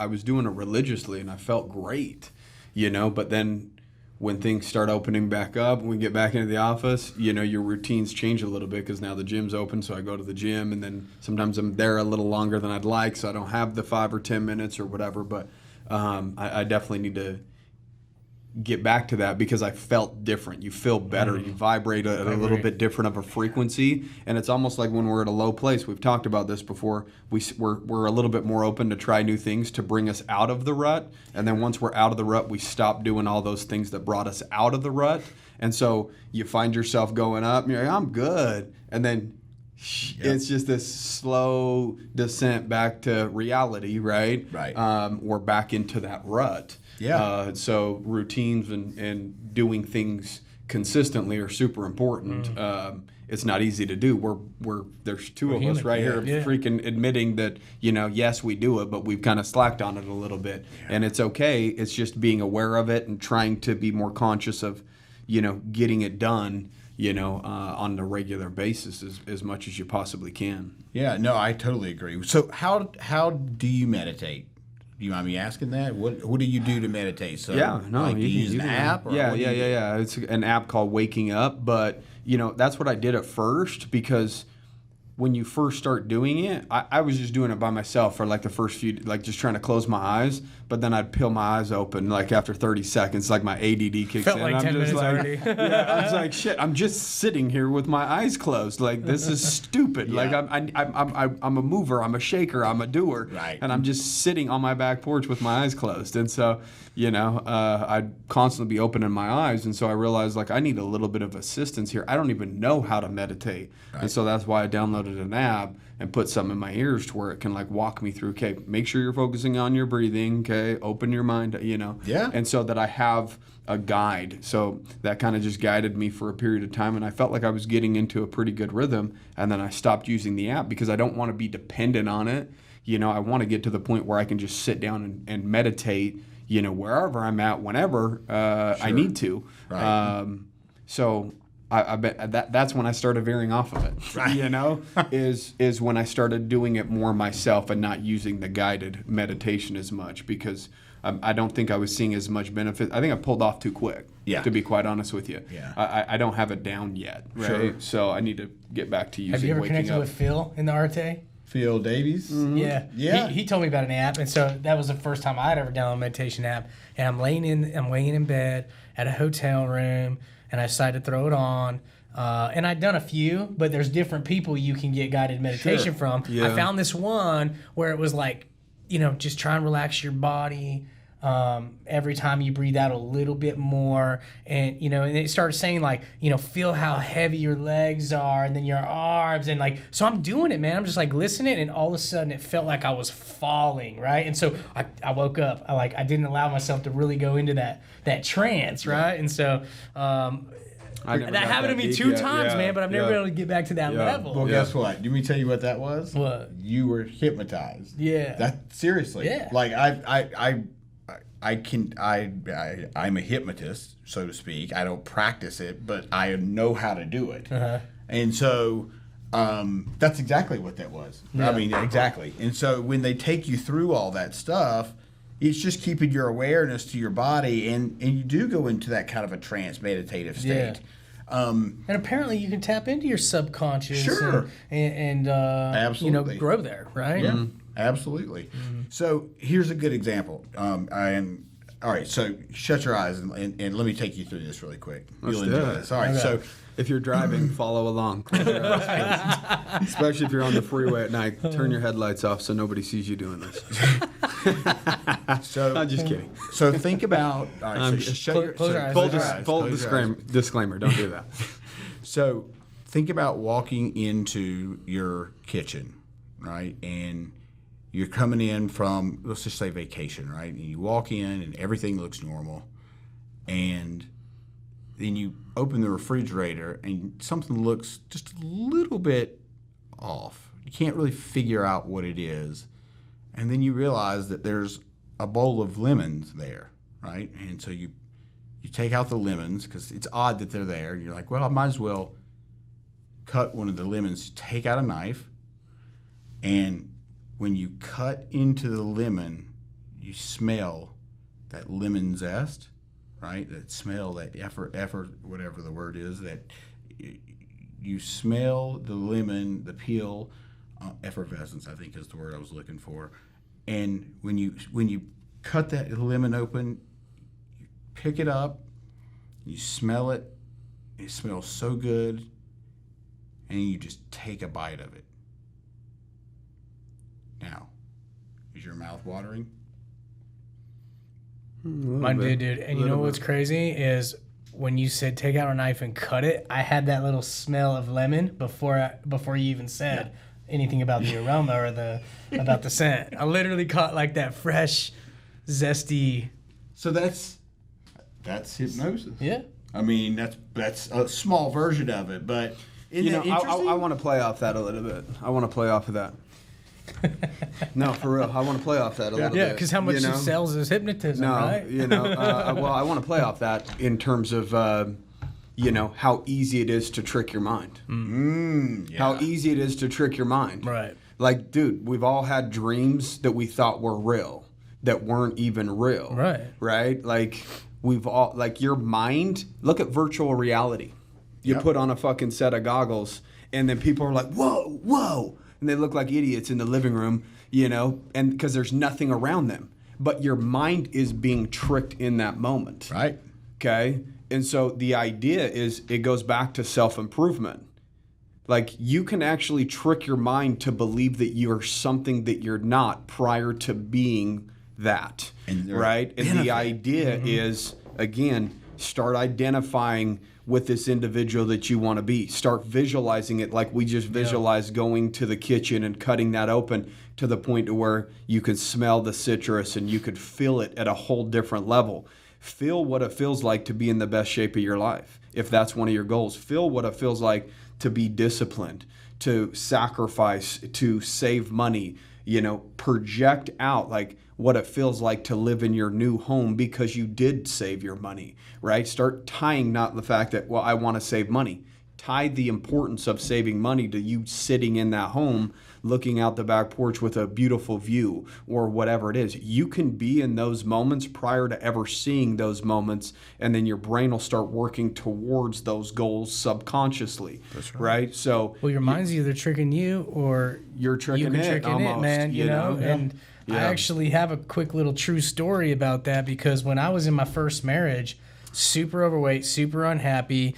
Speaker 2: was doing it religiously, and I felt great, But then when things start opening back up, when we get back into the office, your routines change a little bit because now the gym's open, so I go to the gym, and then sometimes I'm there a little longer than I'd like, so I don't have the 5 or 10 minutes or whatever. But I definitely need to get back to that because I felt different. You feel better. You vibrate at a little bit different of a frequency, and it's almost like when we're at a low place. We've talked about this before. We're a little bit more open to try new things to bring us out of the rut, and then once we're out of the rut, we stop doing all those things that brought us out of the rut, and so you find yourself going up, and you're like, I'm good, and then it's just this slow descent back to reality, right?
Speaker 4: Right.
Speaker 2: Or back into that rut.
Speaker 4: Yeah.
Speaker 2: So routines and doing things consistently are super important. It's not easy to do. There's two of us right here freaking admitting that, yes, we do it, but we've kind of slacked on it a little bit. Yeah. And it's okay. It's just being aware of it and trying to be more conscious of, getting it done, on a regular basis as much as you possibly can.
Speaker 4: Yeah, no, I totally agree. So how do you meditate? Do you mind me asking that? What do you do to meditate? So, do you use an app? Or
Speaker 2: yeah. It's an app called Waking Up, but that's what I did at first because when you first start doing it, I was just doing it by myself for like the first few, like just trying to close my eyes, but then I'd peel my eyes open like after 30 seconds, like my ADD kicks
Speaker 3: Felt
Speaker 2: in.
Speaker 3: like
Speaker 2: I'm
Speaker 3: 10
Speaker 2: just
Speaker 3: minutes
Speaker 2: like,
Speaker 3: already.
Speaker 2: I was like, shit, I'm just sitting here with my eyes closed. Like, this is stupid. Like, I'm a mover, I'm a shaker, I'm a doer.
Speaker 4: Right.
Speaker 2: And I'm just sitting on my back porch with my eyes closed. And so, I'd constantly be opening my eyes. And so I realized, like, I need a little bit of assistance here. I don't even know how to meditate. Right. And so that's why I downloaded an app and put something in my ears to where it can, like, walk me through, okay, make sure you're focusing on your breathing, okay, open your mind,
Speaker 4: Yeah.
Speaker 2: And so that I have a guide. So that kind of just guided me for a period of time, and I felt like I was getting into a pretty good rhythm, and then I stopped using the app because I don't want to be dependent on it. I want to get to the point where I can just sit down and meditate, wherever I'm at, whenever I need to.
Speaker 4: Right.
Speaker 2: So I bet that's when I started veering off of it.
Speaker 4: Right.
Speaker 2: is when I started doing it more myself and not using the guided meditation as much because I don't think I was seeing as much benefit. I think I pulled off too quick.
Speaker 4: Yeah.
Speaker 2: To be quite honest with you.
Speaker 4: Yeah.
Speaker 2: I don't have it down yet. Right.
Speaker 4: Sure.
Speaker 2: So I need to get back to using.
Speaker 3: Have you ever
Speaker 2: Waking
Speaker 3: connected
Speaker 2: Up.
Speaker 3: with Phil in the Arte?
Speaker 4: Phil Davies?
Speaker 2: Mm-hmm.
Speaker 3: Yeah. He told me about an app, and so that was the first time I'd ever downloaded a meditation app. And I'm laying in bed at a hotel room, and I decided to throw it on. And I'd done a few, but there's different people you can get guided meditation from.
Speaker 2: Yeah.
Speaker 3: I found this one where it was like, just try and relax your body. Every time you breathe out a little bit more, and and it started saying like, feel how heavy your legs are, and then your arms, and like, so I'm doing it, man. I'm just like listening, and all of a sudden it felt like I was falling, right? And so I woke up. I didn't allow myself to really go into that trance, right? And so that happened to me two times, man, but I've never been able to get back to that level.
Speaker 4: Well, guess what? Let me tell you what that was.
Speaker 3: What?
Speaker 4: You were hypnotized.
Speaker 3: Yeah.
Speaker 4: That seriously.
Speaker 3: Yeah.
Speaker 4: Like I'm a hypnotist, so to speak. I don't practice it, but I know how to do it. And so that's exactly what that was. I mean, exactly. And so when they take you through all that stuff, it's just keeping your awareness to your body, and you do go into that kind of a trance meditative state.
Speaker 3: And apparently you can tap into your subconscious
Speaker 4: Sure.
Speaker 3: and
Speaker 4: Absolutely.
Speaker 3: grow there, right?
Speaker 4: Yeah, absolutely. So here's a good example. All right, so shut your eyes and let me take you through this really quick. You'll enjoy this. All right, so
Speaker 2: if you're driving, follow along. Close your eyes, please. Especially if you're on the freeway at night, turn your headlights off so nobody sees you doing this.
Speaker 4: So
Speaker 2: I'm just kidding.
Speaker 4: So think about. All right, so
Speaker 3: close your eyes.
Speaker 2: Full disclaimer. Don't do that.
Speaker 4: So think about walking into your kitchen, right? And you're coming in from, let's just say, vacation, right? And you walk in and everything looks normal. And then you open the refrigerator and something looks just a little bit off. You can't really figure out what it is. And then you realize that there's a bowl of lemons there, right? And so you take out the lemons because it's odd that they're there. You're like, well, I might as well cut one of the lemons, take out a knife, and when you cut into the lemon, you smell that lemon zest, right? That smell, that effort, whatever the word is, that you smell the lemon, the peel, effervescence, I think is the word I was looking for. And when you cut that lemon open, you pick it up, you smell it, it smells so good, and you just take a bite of it. Now, is your mouth watering?
Speaker 3: Mine did, dude. And you know what's crazy is when you said take out a knife and cut it, I had that little smell of lemon before you even said anything about the aroma or about the scent. I literally caught like that fresh, zesty.
Speaker 4: So that's hypnosis.
Speaker 3: Yeah.
Speaker 4: I mean, that's a small version of it, but
Speaker 2: I want to play off that a little bit. I want to play off of that. No, for real. I want to play off that a little bit.
Speaker 3: Yeah, because how much it sells is hypnotism, right?
Speaker 2: Well, I want to play off that in terms of, how easy it is to trick your mind. How easy it is to trick your mind.
Speaker 3: Right.
Speaker 2: Like, dude, we've all had dreams that we thought were real that weren't even real.
Speaker 3: Right.
Speaker 2: Right? Like, your mind, look at virtual reality. You put on a fucking set of goggles, and then people are like, whoa. And they look like idiots in the living room, and because there's nothing around them. But your mind is being tricked in that moment.
Speaker 4: Right.
Speaker 2: Okay? And so the idea is it goes back to self-improvement. Like, you can actually trick your mind to believe that you're something that you're not prior to being that. Right? And the idea is, again, start identifying with this individual that you want to be. Start visualizing it like we just visualized going to the kitchen and cutting that open to the point to where you could smell the citrus and you could feel it at a whole different level. Feel what it feels like to be in the best shape of your life, if that's one of your goals. Feel what it feels like to be disciplined, to sacrifice, to save money, project out like what it feels like to live in your new home because you did save your money, right? Start tying not the fact that, well, I want to save money. Tie the importance of saving money to you sitting in that home, looking out the back porch with a beautiful view or whatever it is. You can be in those moments prior to ever seeing those moments, and then your brain will start working towards those goals subconsciously. That's right. So,
Speaker 3: well, your mind's either tricking you or
Speaker 2: you're tricking it, almost,
Speaker 3: man. You know? And I actually have a quick little true story about that because when I was in my first marriage, super overweight, super unhappy.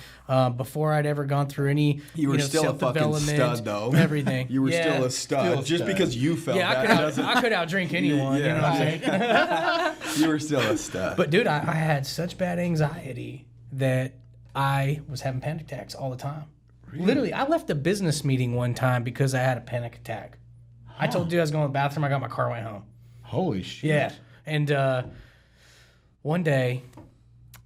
Speaker 3: Before I'd ever gone through any,
Speaker 2: you were still a fucking stud, though.
Speaker 3: Everything.
Speaker 2: You were still a stud. Just because you felt that.
Speaker 3: I could outdrink anyone. You know what I'm saying?
Speaker 2: You were still a stud.
Speaker 3: But dude, I had such bad anxiety that I was having panic attacks all the time. Really? Literally, I left a business meeting one time because I had a panic attack. I told you I was going to the bathroom. I got my car, went home.
Speaker 4: Holy shit.
Speaker 3: Yeah. And one day,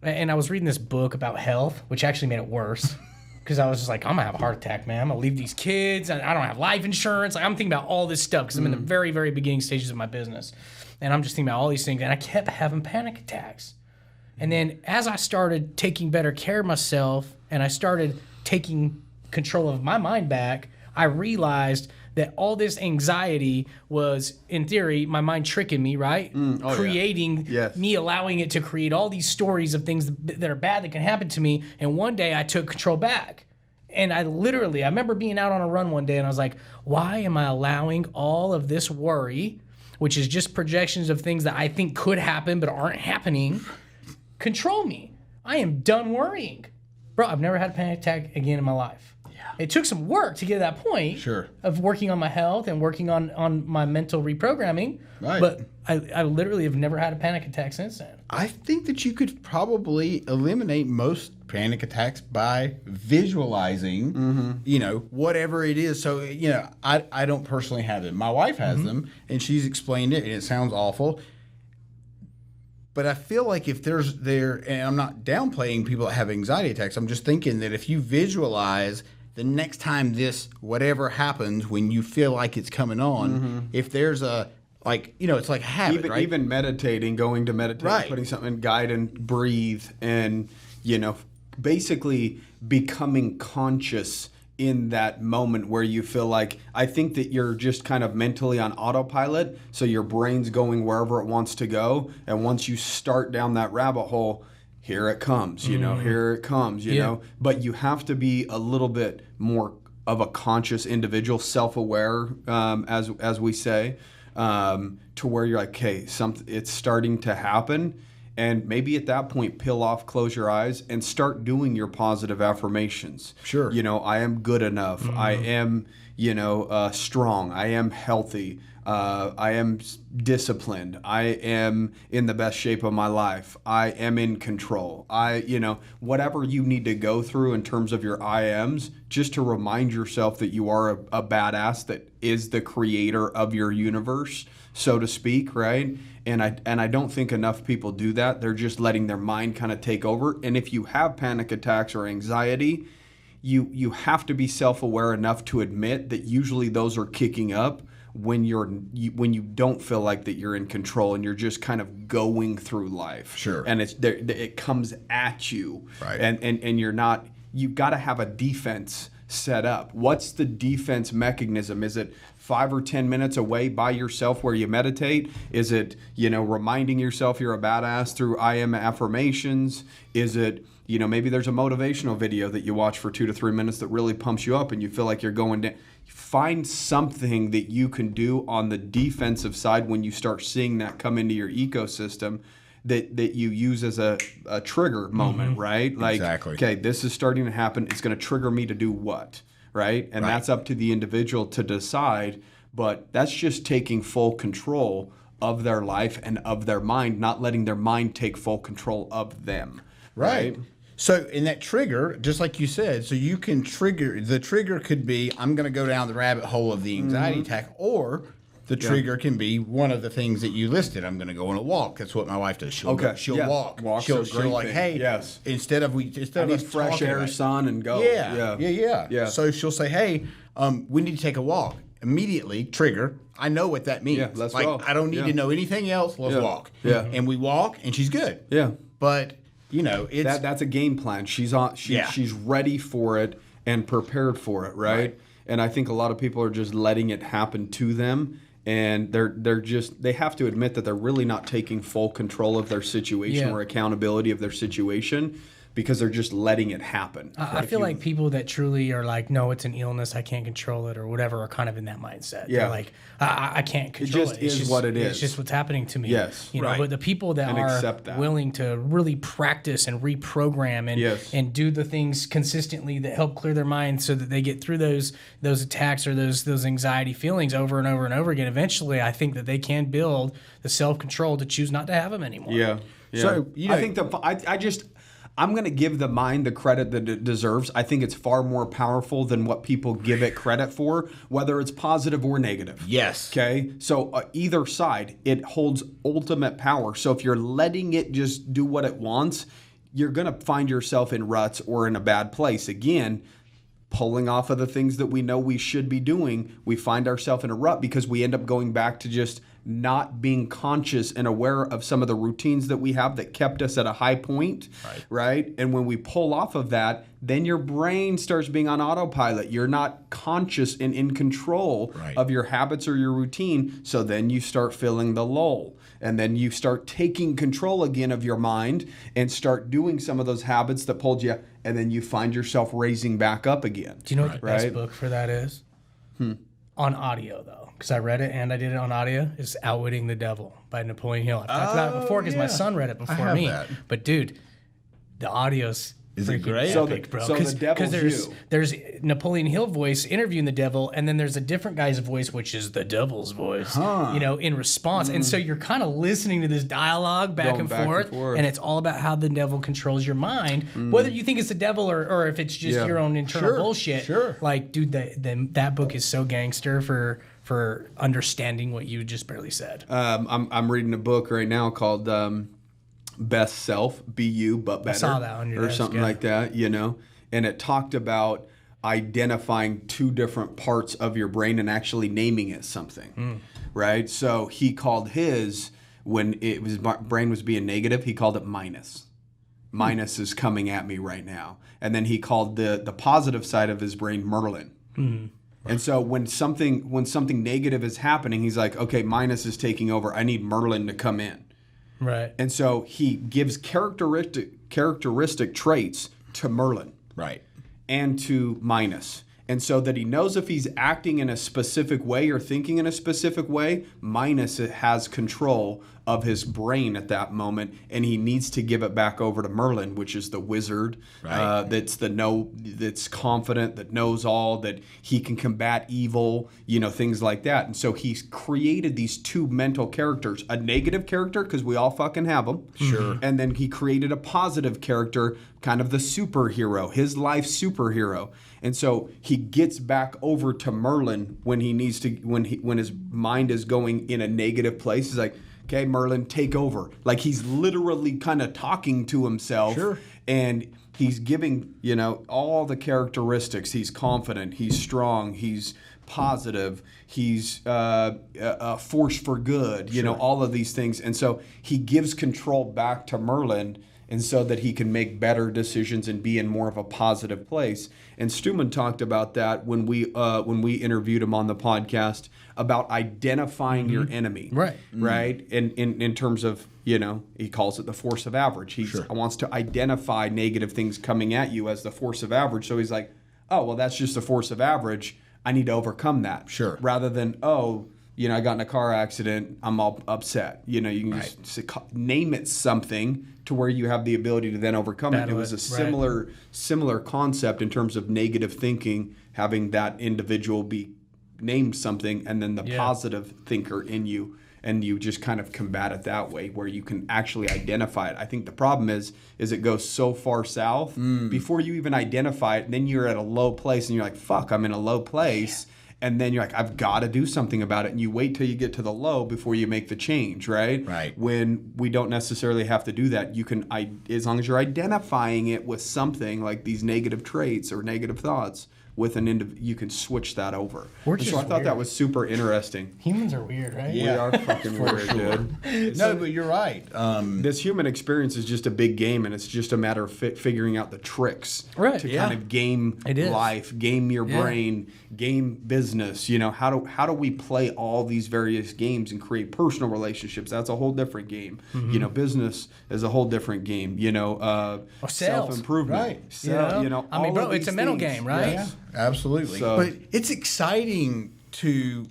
Speaker 3: and I was reading this book about health, which actually made it worse. Because I was just like, I'm going to have a heart attack, man. I'm going to leave these kids. I don't have life insurance. Like, I'm thinking about all this stuff because I'm in the very, very beginning stages of my business. And I'm just thinking about all these things, and I kept having panic attacks. And then as I started taking better care of myself and I started taking control of my mind back, I realized that all this anxiety was, in theory, my mind tricking me, right? Creating me, allowing it to create all these stories of things that are bad that can happen to me. And one day I took control back. And I remember being out on a run one day and I was like, why am I allowing all of this worry, which is just projections of things that I think could happen but aren't happening, control me? I am done worrying. Bro, I've never had a panic attack again in my life. It took some work to get to that point of working on my health and working on my mental reprogramming. Right. But I literally have never had a panic attack since then.
Speaker 4: I think that you could probably eliminate most panic attacks by visualizing, whatever it is. So, I don't personally have it. My wife has them, and she's explained it, and it sounds awful. But I feel like if and I'm not downplaying people that have anxiety attacks, I'm just thinking that if you visualize the next time this whatever happens, when you feel like it's coming on, if there's it's like a habit, right?
Speaker 2: Even meditating, going to meditate, putting something in guide and breathe, and basically becoming conscious in that moment where you feel like, I think that you're just kind of mentally on autopilot, so your brain's going wherever it wants to go, and once you start down that rabbit hole, here it comes, here it comes, you know. But you have to be a little bit more of a conscious individual, self-aware, as we say, to where you're like, okay, it's starting to happen. And maybe at that point, peel off, close your eyes, and start doing your positive affirmations.
Speaker 4: Sure.
Speaker 2: I am good enough. I am, strong. I am healthy. I am disciplined. I am in the best shape of my life. I am in control. Whatever you need to go through in terms of your I ams, just to remind yourself that you are a badass that is the creator of your universe, so to speak, right? And I don't think enough people do that. They're just letting their mind kind of take over. And if you have panic attacks or anxiety, you have to be self-aware enough to admit that usually those are kicking up when you don't feel like that you're in control and you're just kind of going through life.
Speaker 4: Sure.
Speaker 2: And it comes at you.
Speaker 4: Right.
Speaker 2: And you're not. You've got to have a defense set up. What's the defense mechanism? Is it 5 or 10 minutes away by yourself where you meditate? Is it, reminding yourself you're a badass through I am affirmations? Is it, maybe there's a motivational video that you watch for 2 to 3 minutes that really pumps you up and you feel like you're going down? Find something that you can do on the defensive side when you start seeing that come into your ecosystem that you use as a trigger moment, right? Like,
Speaker 4: exactly.
Speaker 2: Okay, this is starting to happen. It's going to trigger me to do what, right? And that's up to the individual to decide, but that's just taking full control of their life and of their mind, not letting their mind take full control of them.
Speaker 4: Right. So in that trigger, just like you said, so you can the trigger could be, I'm going to go down the rabbit hole of the anxiety attack, or the trigger can be one of the things that you listed. I'm going to go on a walk. That's what my wife does. She'll walk.
Speaker 2: Walks
Speaker 4: she'll
Speaker 2: are
Speaker 4: like,
Speaker 2: thing.
Speaker 4: Hey, instead of us
Speaker 2: fresh air, sun, and go.
Speaker 4: Yeah. So she'll say, hey, we need to take a walk. Immediately, trigger. I know what that means.
Speaker 2: Yeah, let's go.
Speaker 4: I don't need to know anything else. Let's walk.
Speaker 2: Yeah.
Speaker 4: And we walk, and she's good.
Speaker 2: Yeah.
Speaker 4: But it's
Speaker 2: that's a game plan. She's ready for it and prepared for it, right? And I think a lot of people are just letting it happen to them, and they have to admit that they're really not taking full control of their situation or accountability of their situation, because they're just letting it happen.
Speaker 3: I feel like people that truly are like, no, it's an illness, I can't control it, or whatever, are kind of in that mindset.
Speaker 2: Yeah.
Speaker 3: They're like, I can't control it.
Speaker 2: It just is what it is.
Speaker 3: It's just what's happening to me.
Speaker 2: Yes.
Speaker 3: But the people that are willing to really practice and reprogram and do the things consistently that help clear their mind so that they get through those attacks or those anxiety feelings over and over and over again, eventually I think that they can build the self-control to choose not to have them anymore.
Speaker 2: Yeah.
Speaker 4: So,
Speaker 2: I think I'm going to give the mind the credit that it deserves. I think it's far more powerful than what people give it credit for, whether it's positive or negative.
Speaker 4: Yes.
Speaker 2: Okay? So either side, it holds ultimate power. So if you're letting it just do what it wants, you're going to find yourself in ruts or in a bad place. Again, pulling off of the things that we know we should be doing, we find ourselves in a rut because we end up going back to just not being conscious and aware of some of the routines that we have that kept us at a high point, right? And when we pull off of that, then your brain starts being on autopilot. You're not conscious and in control of your habits or your routine. So then you start feeling the lull. And then you start taking control again of your mind and start doing some of those habits that pulled you. And then you find yourself raising back up again.
Speaker 3: Do you know what the best book for that is? On audio, though. Because I read it and I did it on audio. It's Outwitting the Devil by Napoleon Hill. I've talked about it before because my son read it before me. That. But dude, the audio's
Speaker 4: great?
Speaker 3: Epic, bro.
Speaker 2: So the devil's
Speaker 3: there's Napoleon Hill voice interviewing the devil, and then there's a different guy's voice, which is the devil's voice, in response. And so you're kind of listening to this dialogue back and forth, and it's all about how the devil controls your mind, whether you think it's the devil or if it's just your own internal bullshit. Like, dude, that book is so gangster for understanding what you just barely said.
Speaker 2: I'm reading a book right now called Best Self, Be You, But Better.
Speaker 3: I saw that on your
Speaker 2: or something like that, and it talked about identifying two different parts of your brain and actually naming it something, right? So he called his, when his brain was being negative, he called it minus. Minus is coming at me right now. And then he called the positive side of his brain Merlin. And so when something negative is happening, he's like, okay, minus is taking over. I need Merlin to come in.
Speaker 3: Right.
Speaker 2: And so he gives characteristic traits to Merlin.
Speaker 4: Right.
Speaker 2: And to minus. And so that he knows if he's acting in a specific way or thinking in a specific way, minus has control of his brain at that moment, and he needs to give it back over to Merlin, which is the wizard, that's confident, that knows all, that he can combat evil, things like that. And so he's created these two mental characters, a negative character, because we all fucking have them.
Speaker 4: Sure.
Speaker 2: And then he created a positive character, kind of the superhero, his life superhero. And so he gets back over to Merlin when he needs to, when his mind is going in a negative place. He's like, okay, Merlin, take over. Like, he's literally kind of talking to himself.
Speaker 4: Sure.
Speaker 2: And he's giving, all the characteristics. He's confident. He's strong. He's positive. He's a force for good. All of these things. And so he gives control back to Merlin, and so that he can make better decisions and be in more of a positive place. And Stuman talked about that when we interviewed him on the podcast, about identifying your enemy.
Speaker 3: Right.
Speaker 2: Right. And in terms of, he calls it the force of average. He wants to identify negative things coming at you as the force of average. So he's like, oh, well, that's just the force of average. I need to overcome that.
Speaker 4: Sure.
Speaker 2: Rather than, I got in a car accident, I'm all upset. You can just name it something to where you have the ability to then overcome it. It was a similar concept in terms of negative thinking, having that individual be named something, and then the positive thinker in you, and you just kind of combat it that way, where you can actually identify it. I think the problem is it goes so far south before you even identify it, and then you're at a low place, and you're like, fuck, I'm in a low place. And then you're like, I've got to do something about it. And you wait till you get to the low before you make the change, right?
Speaker 4: Right.
Speaker 2: When we don't necessarily have to do that. You can, as long as you're identifying it with something like these negative traits or negative thoughts, with you can switch that over. So I thought that was super interesting.
Speaker 3: Humans are weird, right?
Speaker 2: We are fucking weird, dude.
Speaker 4: No, but you're right.
Speaker 2: This human experience is just a big game, and it's just a matter of figuring out the tricks to kind of game life, game your brain, game business. How do we play all these various games and create personal relationships? That's a whole different game. Business is a whole different game. Self-improvement.
Speaker 3: Right. I mean, bro, it's a mental game, right?
Speaker 4: Yes. Absolutely.
Speaker 2: So,
Speaker 4: but it's exciting to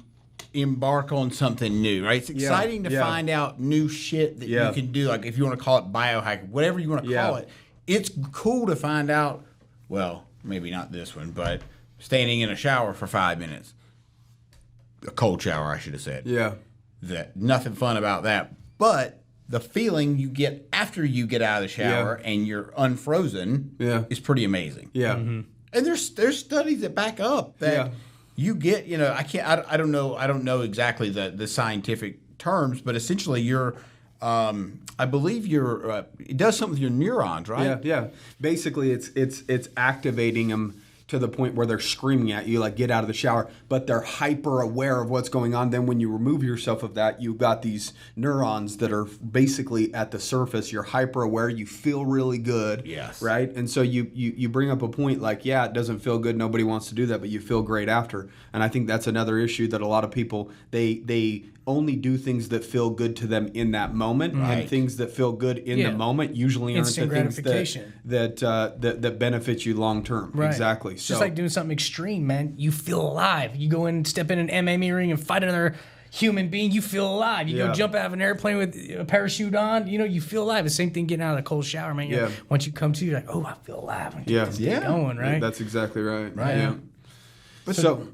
Speaker 4: embark on something new, right? It's exciting to find out new shit that you can do. Like, if you want to call it biohacking, whatever you want to call it, it's cool to find out, well, maybe not this one, but standing in a shower for 5 minutes. A cold shower, I should have said.
Speaker 2: Yeah.
Speaker 4: That nothing fun about that. But the feeling you get after you get out of the shower and you're unfrozen is pretty amazing.
Speaker 2: Yeah.
Speaker 3: Mm-hmm.
Speaker 4: And there's studies that back up that you get, I don't know exactly the scientific terms, but essentially I believe it does something with your neurons, right?
Speaker 2: Yeah. Basically, it's activating them to the point where they're screaming at you, like, get out of the shower, but they're hyper aware of what's going on. Then when you remove yourself of that, you've got these neurons that are basically at the surface. You're hyper aware. You feel really good.
Speaker 4: Yes.
Speaker 2: Right? And so you bring up a point like, yeah, it doesn't feel good. Nobody wants to do that, but you feel great after. And I think that's another issue that a lot of people, they only do things that feel good to them in that moment, and things that feel good in the moment usually aren't the things that benefit you long term.
Speaker 3: Right.
Speaker 2: Exactly.
Speaker 3: It's just like doing something extreme, man. You feel alive. You go in and step in an MMA ring and fight another human being, you feel alive. You go jump out of an airplane with a parachute on, you feel alive. The same thing getting out of the cold shower, man. Once you come to, you're like, oh, I feel alive. I get this thing going, right?
Speaker 2: That's exactly right.
Speaker 4: Right.
Speaker 2: Yeah. But so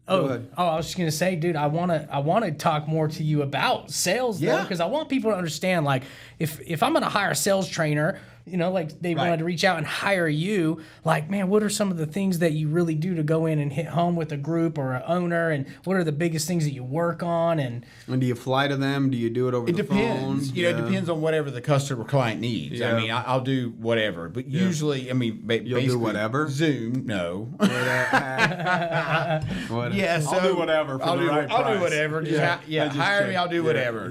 Speaker 3: I was just gonna say, dude, I wanna talk more to you about sales, though, because I want people to understand, like, if I'm gonna hire a sales trainer, like they wanted to reach out and hire you, like, man, what are some of the things that you really do to go in and hit home with a group or an owner, and what are the biggest things that you work on, and
Speaker 2: do you fly to them? Do you do it over the phone?
Speaker 4: It depends on whatever the customer client needs. I mean, I'll do whatever, but usually, I mean,
Speaker 2: you'll do whatever.
Speaker 4: Zoom, no.
Speaker 2: Whatever.
Speaker 4: Yeah, so
Speaker 2: I'll do whatever for the right price.
Speaker 4: I'll do whatever. Hire me. I'll do whatever.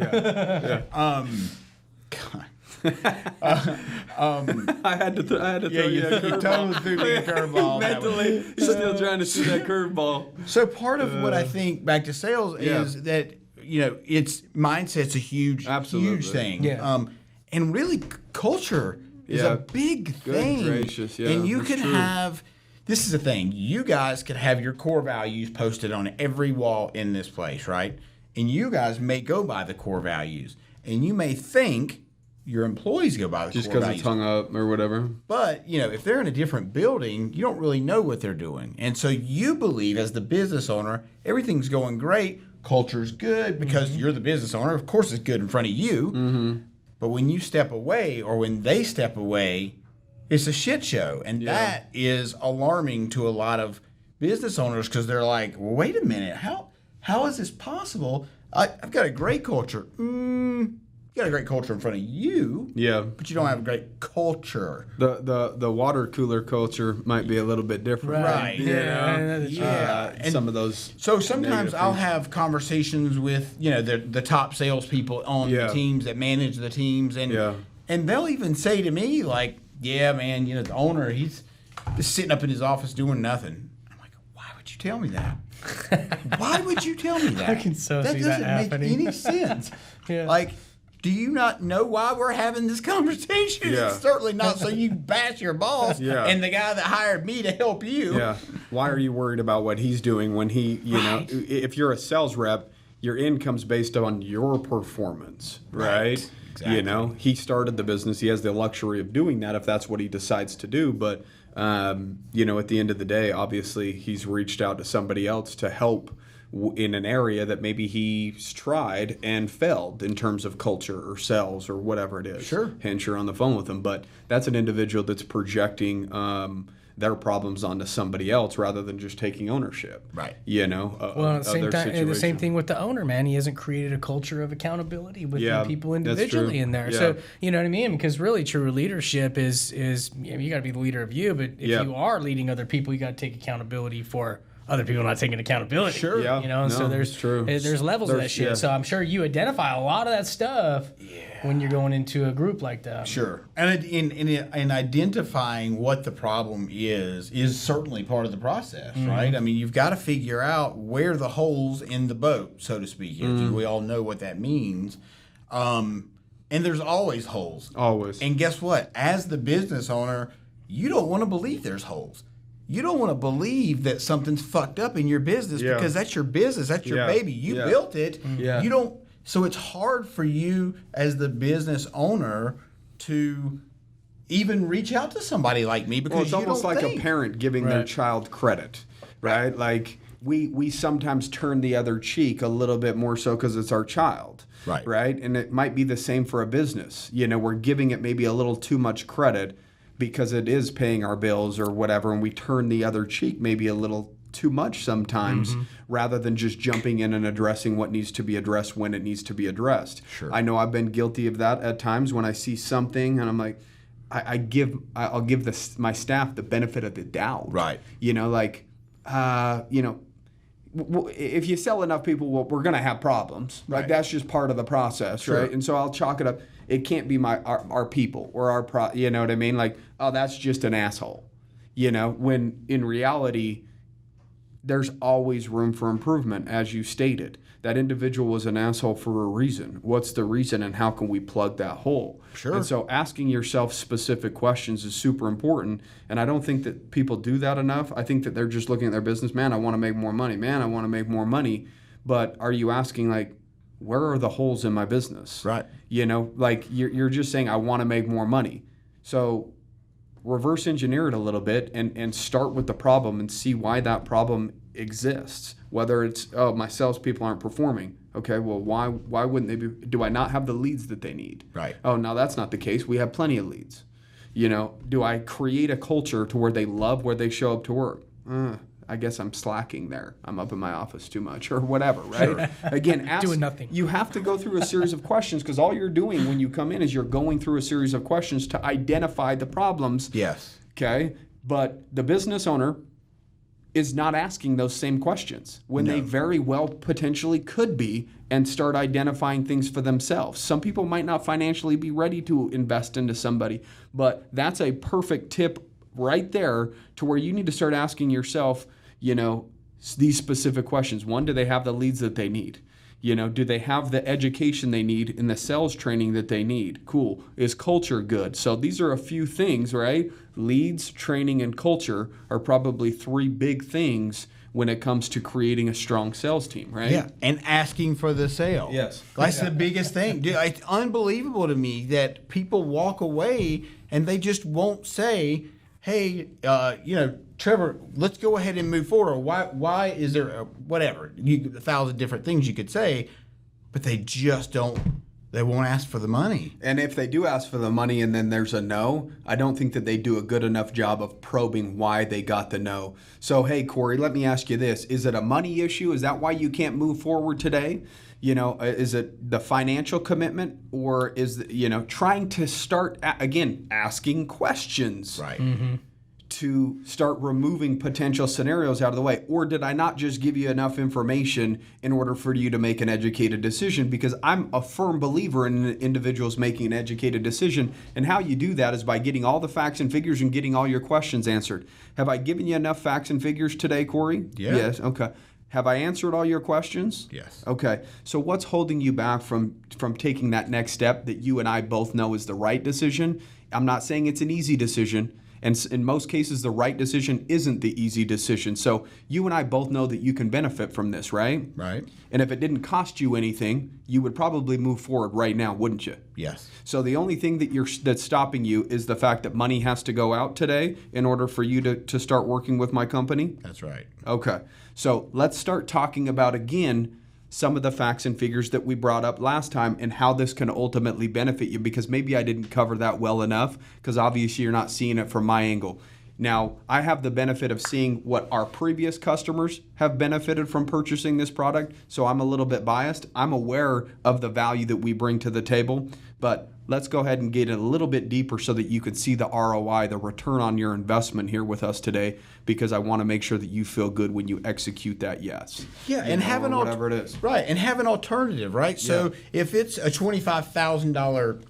Speaker 4: God.
Speaker 2: I had to throw you a curveball.
Speaker 4: You totally threw me a curveball.
Speaker 2: Mentally, still trying to see that curveball.
Speaker 4: So part of what I think back to sales is that it's mindset's a huge thing.
Speaker 3: Yeah.
Speaker 4: And really, culture is a big thing.
Speaker 2: Good gracious, yeah.
Speaker 4: And you can have. This is the thing. You guys could have your core values posted on every wall in this place, right? And you guys may go by the core values, and you may think your employees go by the
Speaker 2: just
Speaker 4: core
Speaker 2: because
Speaker 4: values.
Speaker 2: it's hung up or whatever.
Speaker 4: But, if they're in a different building, you don't really know what they're doing. And so you believe, as the business owner, everything's going great, culture's good, because you're the business owner. Of course it's good in front of you. Mm-hmm. But when you step away, or when they step away, it's a shit show. And that is alarming to a lot of business owners, because they're like, well, wait a minute, how is this possible? I've got a great culture. You got a great culture in front of you.
Speaker 2: Yeah.
Speaker 4: But you don't have a great culture.
Speaker 2: The water cooler culture might be a little bit different.
Speaker 4: Right.
Speaker 2: And some of those.
Speaker 4: So sometimes I'll have conversations with, the top salespeople on the teams that manage the teams, and they'll even say to me, like, yeah, man, the owner, he's just sitting up in his office doing nothing. I'm like, why would you tell me that? Why would you tell me that?
Speaker 3: I can see that happening.
Speaker 4: That doesn't make any sense. Like, do you not know why we're having this conversation?
Speaker 2: Yeah.
Speaker 4: It's certainly not so you bash your boss and the guy that hired me to help you.
Speaker 2: Yeah. Why are you worried about what he's doing when he, if you're a sales rep, your income's based on your performance, right? Exactly. He started the business. He has the luxury of doing that if that's what he decides to do. But, at the end of the day, obviously, he's reached out to somebody else to help in an area that maybe he's tried and failed in terms of culture or sales or whatever it is.
Speaker 4: Sure.
Speaker 2: Hence, you're on the phone with him. But that's an individual that's projecting their problems onto somebody else rather than just taking ownership.
Speaker 4: Right.
Speaker 2: Of
Speaker 3: the
Speaker 2: their situation.
Speaker 3: same thing with the owner, man. He hasn't created a culture of accountability within people individually in there.
Speaker 2: Yeah.
Speaker 3: So, you know what I mean? Because really true leadership is you got to be the leader of you, but if you are leading other people, you got to take accountability for other people not taking accountability.
Speaker 2: Sure. Yeah.
Speaker 3: And so there's levels of that shit.
Speaker 2: Yeah.
Speaker 3: So I'm sure you identify a lot of that stuff when you're going into a group like that.
Speaker 4: Sure. And in identifying what the problem is certainly part of the process, right? I mean, you've got to figure out where the holes in the boat, so to speak, is. We all know what that means. And there's always holes.
Speaker 2: Always.
Speaker 4: And guess what? As the business owner, you don't want to believe there's holes. You don't want to believe that something's fucked up in your business because that's your business. That's your baby. You built it.
Speaker 2: Yeah.
Speaker 4: You don't. So it's hard for you as the business owner to even reach out to somebody like me because
Speaker 2: it's almost like a parent giving their child credit, right? Like we sometimes turn the other cheek a little bit more so because it's our child. Right. And it might be the same for a business. We're giving it maybe a little too much credit because it is paying our bills or whatever, and we turn the other cheek maybe a little too much sometimes rather than just jumping in and addressing what needs to be addressed when it needs to be addressed.
Speaker 4: Sure.
Speaker 2: I know I've been guilty of that at times when I see something and I'm like, I'll give my staff the benefit of the doubt.
Speaker 4: Right.
Speaker 2: You know, like, if you sell enough people, well, we're going to have problems. Right. Like that's just part of the process, sure. Right? And so I'll chalk it up. It can't be our people or you know what I mean? Like, oh, that's just an asshole. You know, when in reality, there's always room for improvement, as you stated. That individual was an asshole for a reason. What's the reason, and how can we plug that hole?
Speaker 4: Sure.
Speaker 2: And so asking yourself specific questions is super important, and I don't think that people do that enough. I think that they're just looking at their business, man, I want to make more money. Man, I want to make more money. But are you asking, like, where are the holes in my business?
Speaker 4: Right.
Speaker 2: You know, like you're just saying, I want to make more money. So reverse engineer it a little bit and start with the problem and see why that problem exists. Whether it's, oh, my salespeople aren't performing. Okay, well, why wouldn't they be? Do I not have the leads that they need?
Speaker 4: Right.
Speaker 2: Oh, no, that's not the case. We have plenty of leads. You know, do I create a culture to where they love where they show up to work? I guess I'm slacking there. I'm up in my office too much or whatever, right? Sure. Again,
Speaker 3: doing nothing.
Speaker 2: You have to go through a series of questions because all you're doing when you come in is you're going through a series of questions to identify the problems.
Speaker 4: Yes.
Speaker 2: Okay? But the business owner is not asking those same questions when they very well potentially could be and start identifying things for themselves. Some people might not financially be ready to invest into somebody, but that's a perfect tip right there to where you need to start asking yourself, you know, these specific questions. One, do they have the leads that they need? You know, do they have the education they need in the sales training that they need? Cool. Is culture good? So these are a few things, right? Leads, training, and culture are probably three big things when it comes to creating a strong sales team, right?
Speaker 4: Yeah, and asking for the sale.
Speaker 2: Yes.
Speaker 4: That's the biggest thing. Dude, it's unbelievable to me that people walk away and they just won't say, hey, you know, Trevor, let's go ahead and move forward. Or why is there whatever? 1,000 different things you could say, but they just don't. They won't ask for the money.
Speaker 2: And if they do ask for the money and then there's a no, I don't think that they do a good enough job of probing why they got the no. So, hey, Corey, let me ask you this. Is it a money issue? Is that why you can't move forward today? You know, is it the financial commitment, or is, you know, trying to start, again, asking questions?
Speaker 4: Right.
Speaker 3: Mm-hmm.
Speaker 2: To start removing potential scenarios out of the way? Or did I not just give you enough information in order for you to make an educated decision? Because I'm a firm believer in individuals making an educated decision. And how you do that is by getting all the facts and figures and getting all your questions answered. Have I given you enough facts and figures today, Corey?
Speaker 4: Yeah.
Speaker 2: Yes. Okay. Have I answered all your questions?
Speaker 4: Yes.
Speaker 2: Okay. So what's holding you back from taking that next step that you and I both know is the right decision? I'm not saying it's an easy decision. And in most cases, the right decision isn't the easy decision. So you and I both know that you can benefit from this, right?
Speaker 4: Right.
Speaker 2: And if it didn't cost you anything, you would probably move forward right now, wouldn't you?
Speaker 4: Yes.
Speaker 2: So the only thing that's stopping you is the fact that money has to go out today in order for you to start working with my company?
Speaker 4: That's right.
Speaker 2: Okay. So let's start talking about, again, some of the facts and figures that we brought up last time and how this can ultimately benefit you, because maybe I didn't cover that well enough, because obviously you're not seeing it from my angle. Now, I have the benefit of seeing what our previous customers have benefited from purchasing this product, so I'm a little bit biased. I'm aware of the value that we bring to the table, but let's go ahead and get it a little bit deeper so that you can see the ROI, the return on your investment here with us today, because I want to make sure that you feel good when you execute that yes.
Speaker 4: Yeah, and have an
Speaker 2: whatever it is.
Speaker 4: Right, and have an alternative, right? So if it's a $25,000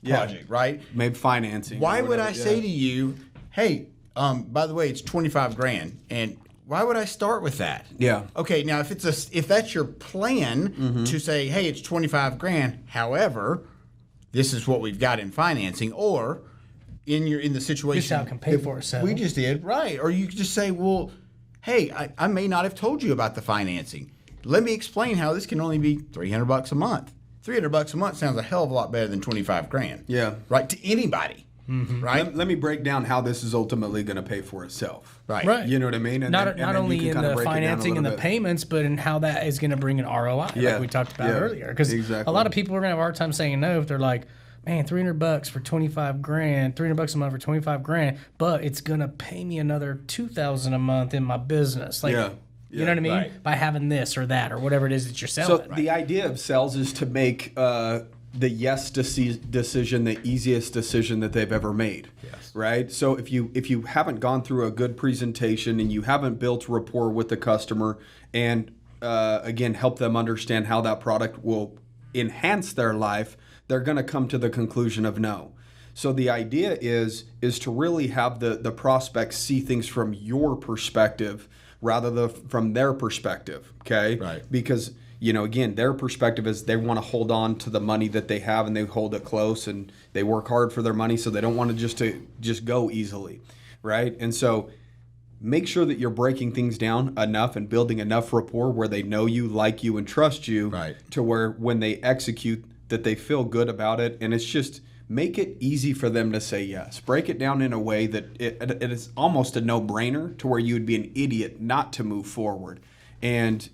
Speaker 4: project, right?
Speaker 2: Maybe financing.
Speaker 4: Why would I say to you, hey, by the way, it's $25,000, and why would I start with that?
Speaker 2: Yeah.
Speaker 4: Okay, now if that's your plan to say, hey, it's $25,000, however, this is what we've got in financing, or in the situation
Speaker 3: this how it can pay for itself.
Speaker 4: We just did, right? Or you could just say, well, hey, I may not have told you about the financing. Let me explain how this can only be $300 a month. $300 a month sounds a hell of a lot better than $25,000.
Speaker 2: Yeah.
Speaker 4: Right, to anybody. Mm-hmm. Right.
Speaker 2: Let me break down how this is ultimately going to pay for itself.
Speaker 4: Right.
Speaker 2: You know what I mean? And
Speaker 3: not
Speaker 2: then
Speaker 3: only in the financing and the
Speaker 2: bit.
Speaker 3: payments, but in how that is going to bring an ROI, like we talked about earlier. Because a lot of people are going to have a hard time saying no if they're like, man, $300 for $25,000, $300 a month for $25,000, but it's going to pay me another $2,000 a month in my business. Like, you know what I mean? Right. By having this or that or whatever it is that you're selling.
Speaker 2: So the idea of sales is to make the yes decision, the easiest decision that they've ever made.
Speaker 4: Yes.
Speaker 2: Right? So if you haven't gone through a good presentation and you haven't built rapport with the customer and again help them understand how that product will enhance their life, they're going to come to the conclusion of no. So the idea is to really have the prospects see things from your perspective rather than from their perspective. Okay?
Speaker 4: Right.
Speaker 2: Because again, their perspective is they want to hold on to the money that they have and they hold it close and they work hard for their money, so they don't want to just go easily, right? And so make sure that you're breaking things down enough and building enough rapport where they know you, like you, and trust you,
Speaker 4: right,
Speaker 2: to where when they execute that they feel good about it. And it's just make it easy for them to say yes. Break it down in a way that it is almost a no-brainer to where you would be an idiot not to move forward. And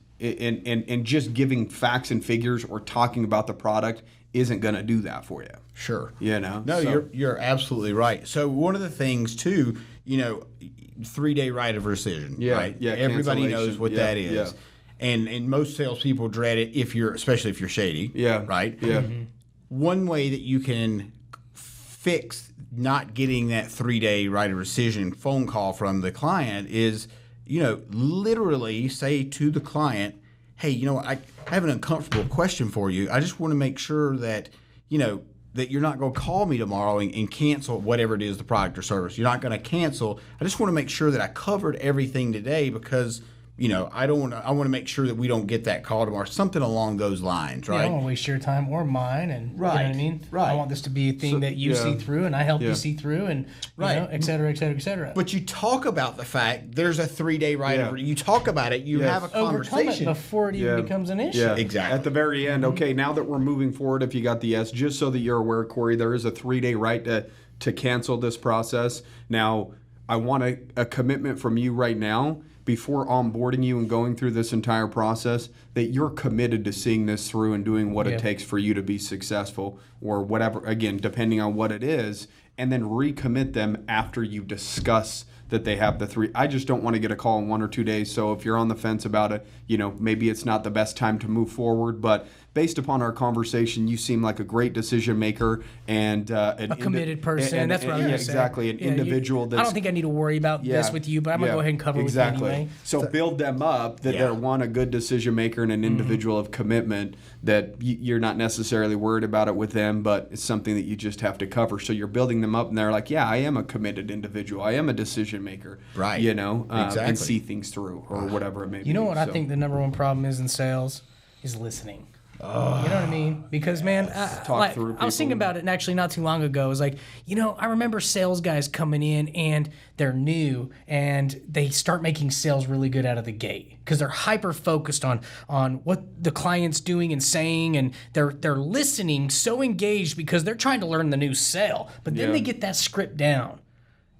Speaker 2: just giving facts and figures or talking about the product isn't going to do that for you.
Speaker 4: Sure.
Speaker 2: No,
Speaker 4: so. You're absolutely right. So one of the things too, 3-day right of rescission.
Speaker 2: Yeah,
Speaker 4: right.
Speaker 2: Yeah.
Speaker 4: Everybody knows what that is.
Speaker 2: Yeah.
Speaker 4: And most salespeople dread it especially if you're shady.
Speaker 2: Yeah.
Speaker 4: Right.
Speaker 2: Yeah.
Speaker 3: Mm-hmm.
Speaker 4: One way that you can fix not getting that 3-day right of rescission phone call from the client is, literally say to the client, hey, I have an uncomfortable question for you. I just want to make sure that, that you're not going to call me tomorrow and cancel whatever it is, the product or service. You're not going to cancel. I just want to make sure that I covered everything today because, I want to make sure that we don't get that call tomorrow. Something along those lines, right?
Speaker 3: I don't want to waste your time or mine, and
Speaker 4: right,
Speaker 3: you know what I mean.
Speaker 4: Right.
Speaker 3: I want this to be a thing that you see through, and I help you see through, and et cetera, et cetera, et cetera.
Speaker 4: But you talk about the fact there's a 3-day right over. You talk about it. You have a conversation
Speaker 3: Overcome it before it even becomes an issue.
Speaker 2: Yeah,
Speaker 4: exactly.
Speaker 2: At the very end, okay. Now that we're moving forward, if you got the yes, just so that you're aware, Corey, there is a 3-day right to cancel this process. Now, I want a commitment from you right now, before onboarding you and going through this entire process, that you're committed to seeing this through and doing what it takes for you to be successful, or whatever, again, depending on what it is, and then recommit them after you discuss that they have the 3. I just don't want to get a call in 1 or 2 days. So if you're on the fence about it, maybe it's not the best time to move forward, but based upon our conversation, you seem like a great decision maker and
Speaker 3: a committed person. That's what I was going to say.
Speaker 2: Exactly, an individual.
Speaker 3: I don't think I need to worry about this with you, but I'm going to go ahead and cover with you anyway.
Speaker 2: So build them up that they're a good decision maker and an individual of commitment, that you're not necessarily worried about it with them, but it's something that you just have to cover. So you're building them up, and they're like, I am a committed individual. I am a decision maker.
Speaker 4: Right.
Speaker 2: Exactly. And see things through, or whatever it may be.
Speaker 3: You know what I think the number one problem is in sales is listening. You know what I mean? Because, man, I was thinking about it, and actually not too long ago, it was like, I remember sales guys coming in and they're new and they start making sales really good out of the gate because they're hyper focused on what the client's doing and saying, and they're listening, so engaged because they're trying to learn the new sale. But then they get that script down.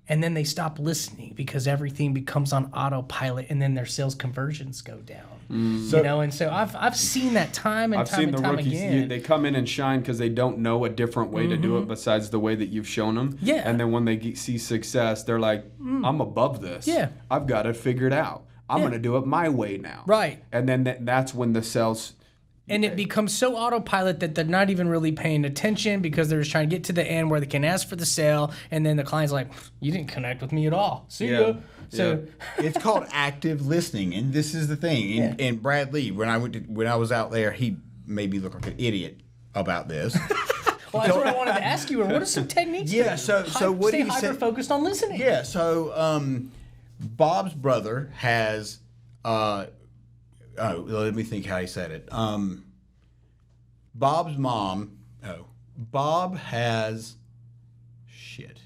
Speaker 3: And then they stop listening because everything becomes on autopilot, and then their sales conversions go down. And so I've seen that time and time again.
Speaker 2: They come in and shine because they don't know a different way to do it besides the way that you've shown them.
Speaker 3: Yeah.
Speaker 2: And then when they see success, they're like, I'm above this.
Speaker 3: Yeah.
Speaker 2: I've got it figured out. I'm going to do it my way now.
Speaker 3: Right.
Speaker 2: And then that's when the sales...
Speaker 3: And it becomes so autopilot that they're not even really paying attention because they're just trying to get to the end where they can ask for the sale, and then the client's like, you didn't connect with me at all. See ya. So
Speaker 4: it's called active listening, and this is the thing. And Brad Lee, when I was out there, he made me look like an idiot about this.
Speaker 3: Well, that's what I wanted to ask you. What are some techniques?
Speaker 4: So what
Speaker 3: stay
Speaker 4: he said,
Speaker 3: hyper focused on listening.
Speaker 4: Yeah. So Bob's brother has. Let me think how he said it. Bob's mom. Bob has shit.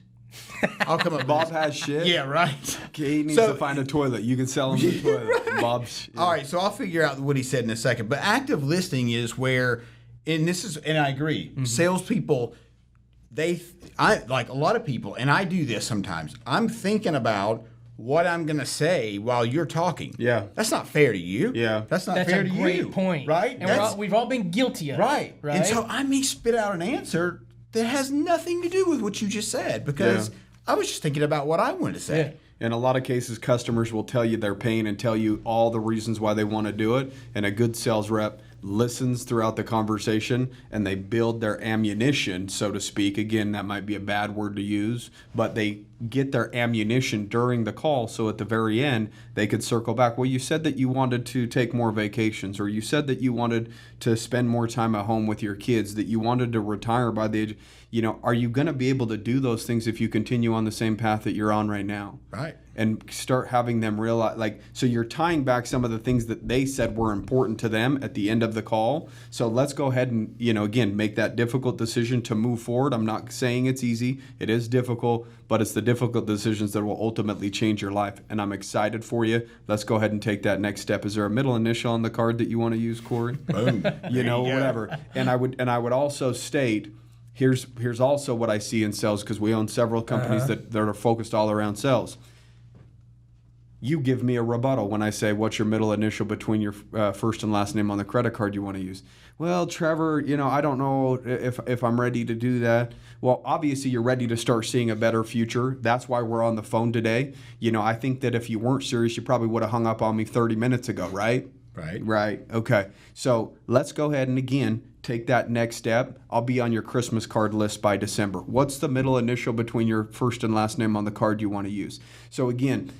Speaker 4: I'll come up.
Speaker 2: Bob has shit?
Speaker 4: Yeah, right.
Speaker 2: Okay, he needs to find a toilet. You can sell him the toilet. Bob's. Yeah.
Speaker 4: All right, so I'll figure out what he said in a second. But active listening is where, and I agree, salespeople, I like a lot of people, and I do this sometimes. I'm thinking about what I'm going to say while you're talking.
Speaker 2: Yeah.
Speaker 4: That's not fair to you.
Speaker 2: Yeah.
Speaker 4: That's not fair to you.
Speaker 3: That's a great point.
Speaker 4: Right?
Speaker 3: And we've all been guilty of it.
Speaker 4: Right. And so I may spit out an answer that has nothing to do with what you just said because I was just thinking about what I wanted to say.
Speaker 2: Yeah. In a lot of cases, customers will tell you their pain and tell you all the reasons why they want to do it. And a good sales rep listens throughout the conversation and they build their ammunition, so to speak. Again, that might be a bad word to use, but they get their ammunition during the call, so at the very end they could circle back. Well, you said that you wanted to take more vacations, or you said that you wanted to spend more time at home with your kids, that you wanted to retire by the age, are you going to be able to do those things if you continue on the same path that you're on right now?
Speaker 4: Right.
Speaker 2: And start having them realize, so you're tying back some of the things that they said were important to them at the end of the call. So let's go ahead and, again, make that difficult decision to move forward. I'm not saying it's easy. It is difficult, but it's the difficult decisions that will ultimately change your life. And I'm excited for you. Let's go ahead and take that next step. Is there a middle initial on the card that you want to use, Corey?
Speaker 4: Boom.
Speaker 2: Whatever. And I would also state, here's also what I see in sales, because we own several companies that are focused all around sales. You give me a rebuttal when I say, what's your middle initial between your first and last name on the credit card you want to use? Well, Trevor, I don't know if I'm ready to do that. Well, obviously you're ready to start seeing a better future. That's why we're on the phone today. I think that if you weren't serious, you probably would have hung up on me 30 minutes ago, right? Right. Okay. So let's go ahead and again, take that next step. I'll be on your Christmas card list by December. What's the middle initial between your first and last name on the card you want to use? So again,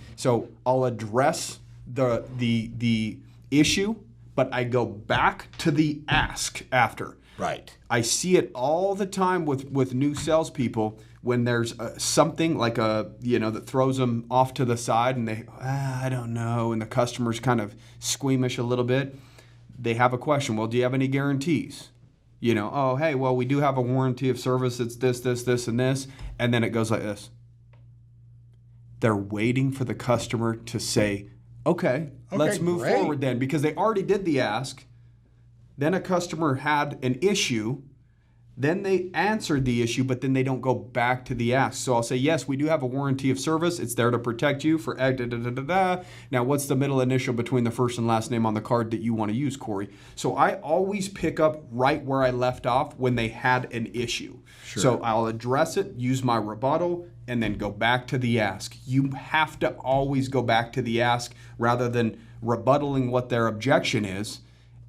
Speaker 2: I'll address the issue, but I go back to the ask after.
Speaker 4: Right.
Speaker 2: I see it all the time with new salespeople when there's something like that throws them off to the side and they, I don't know, and the customer's kind of squeamish a little bit. They have a question. Well, do you have any guarantees? Oh, hey, well, we do have a warranty of service. It's this, this, this, and this. And then it goes like this. They're waiting for the customer to say, okay, let's move forward then, because they already did the ask. Then a customer had an issue. Then they answered the issue, but then they don't go back to the ask. So I'll say, yes, we do have a warranty of service. It's there to protect you for da-da-da-da-da. Now, what's the middle initial between the first and last name on the card that you want to use, Corey? So I always pick up right where I left off when they had an issue. Sure. So I'll address it, use my rebuttal, and then go back to the ask. You have to always go back to the ask rather than rebuttaling what their objection is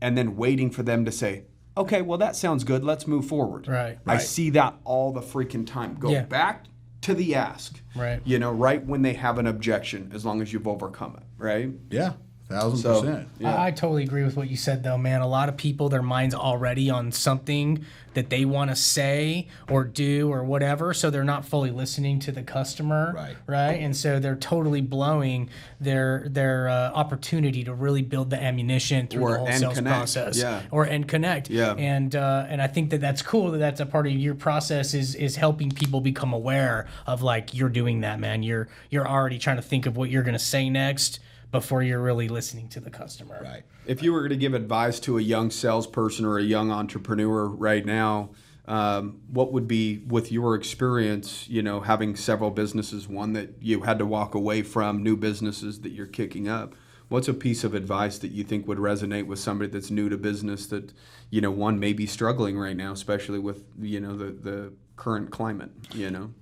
Speaker 2: and then waiting for them to say, okay, well, that sounds good. Let's move forward.
Speaker 3: Right.
Speaker 2: I see that all the freaking time. Go back to the ask.
Speaker 3: Right.
Speaker 2: Right when they have an objection, as long as you've overcome it. Right.
Speaker 4: Yeah. 1,000%.
Speaker 3: Yeah. I totally agree with what you said, though, man. A lot of people, their mind's already on something that they want to say or do or whatever, so they're not fully listening to the customer, right? And so they're totally blowing their opportunity to really build the ammunition through the whole sales process, and connect. Yeah. And I think that's cool that that's a part of your process is helping people become aware of you're doing that, man. You're already trying to think of what you're going to say next before you're really listening to the customer.
Speaker 4: Right.
Speaker 2: If you were to give advice to a young salesperson or a young entrepreneur right now, what would be, with your experience, having several businesses, one that you had to walk away from, new businesses that you're kicking up, what's a piece of advice that you think would resonate with somebody that's new to business that, one may be struggling right now, especially with, the current climate,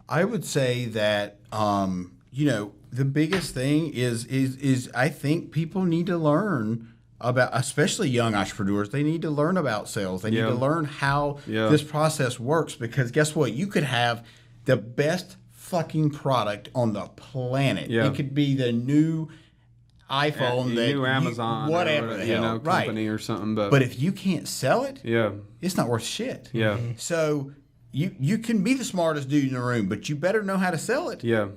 Speaker 4: I would say that, the biggest thing is I think people need to learn about, especially young entrepreneurs, they need to learn about sales. They need to learn how this process works, because guess what? You could have the best fucking product on the planet. It could be the new iPhone, the new
Speaker 2: Amazon,
Speaker 4: whatever,
Speaker 2: company or something.
Speaker 4: But if you can't sell it, it's not worth shit.
Speaker 2: Yeah.
Speaker 4: So you can be the smartest dude in the room, but you better know how to sell it.
Speaker 2: Yeah.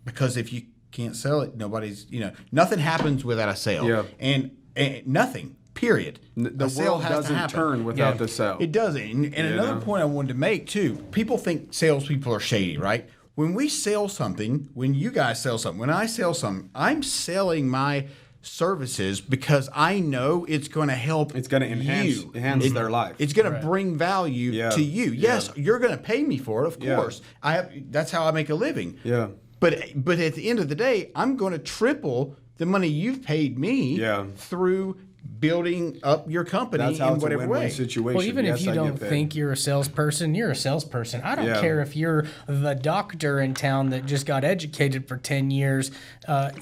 Speaker 4: Because if you can't sell it, nothing happens without a sale. Yeah. And nothing, period.
Speaker 2: The world doesn't turn without the sale.
Speaker 4: It doesn't. And another point I wanted to make, too, people think salespeople are shady, right? When we sell something, when you guys sell something, when I sell something, I'm selling my services because I know it's going to help.
Speaker 2: It's going to enhance their life.
Speaker 4: It's going to bring value to you. Yes, you're going to pay me for it, of course. That's how I make a living.
Speaker 2: Yeah.
Speaker 4: But at the end of the day, I'm going to triple the money you've paid me through building up your company in whatever way.
Speaker 2: Situation.
Speaker 3: Well, even if you don't think you're a salesperson, you're a salesperson. I don't care if you're the doctor in town that just got educated for 10 years.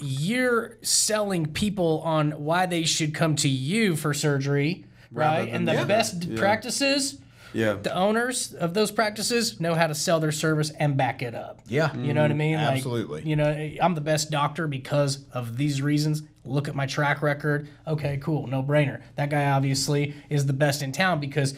Speaker 3: You're selling people on why they should come to you for surgery, right? And the best practices, the owners of those practices know how to sell their service and back it up.
Speaker 4: Yeah.
Speaker 3: You know what I mean?
Speaker 4: Absolutely.
Speaker 3: Like, you know, I'm the best doctor because of these reasons. Look at my track record. Okay, cool. No brainer. That guy obviously is the best in town because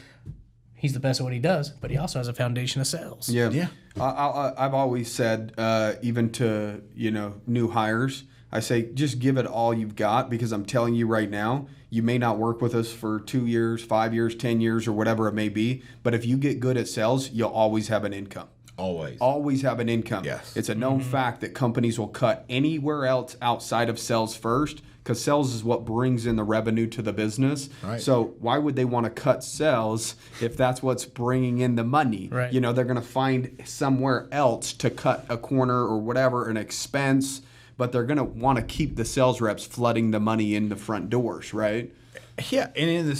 Speaker 3: he's the best at what he does, but he also has a foundation of sales.
Speaker 2: Yeah.
Speaker 4: Yeah.
Speaker 2: I've always said, even to, you know, new hires, I say, just give it all you've got, because I'm telling you right now, you may not work with us for 2 years, 5 years, 10 years, or whatever it may be. But if you get good at sales, you'll always have an income. Always have an income.
Speaker 4: Yes.
Speaker 2: It's a known fact that companies will cut anywhere else outside of sales first, because sales is what brings in the revenue to the business.
Speaker 4: Right.
Speaker 2: So why would they want to cut sales if that's what's bringing in the money?
Speaker 3: Right.
Speaker 2: You know, they're going to find somewhere else to cut a corner or whatever, an expense, but they're going to want to keep the sales reps flooding the money in the front doors, right?
Speaker 4: Yeah, and in the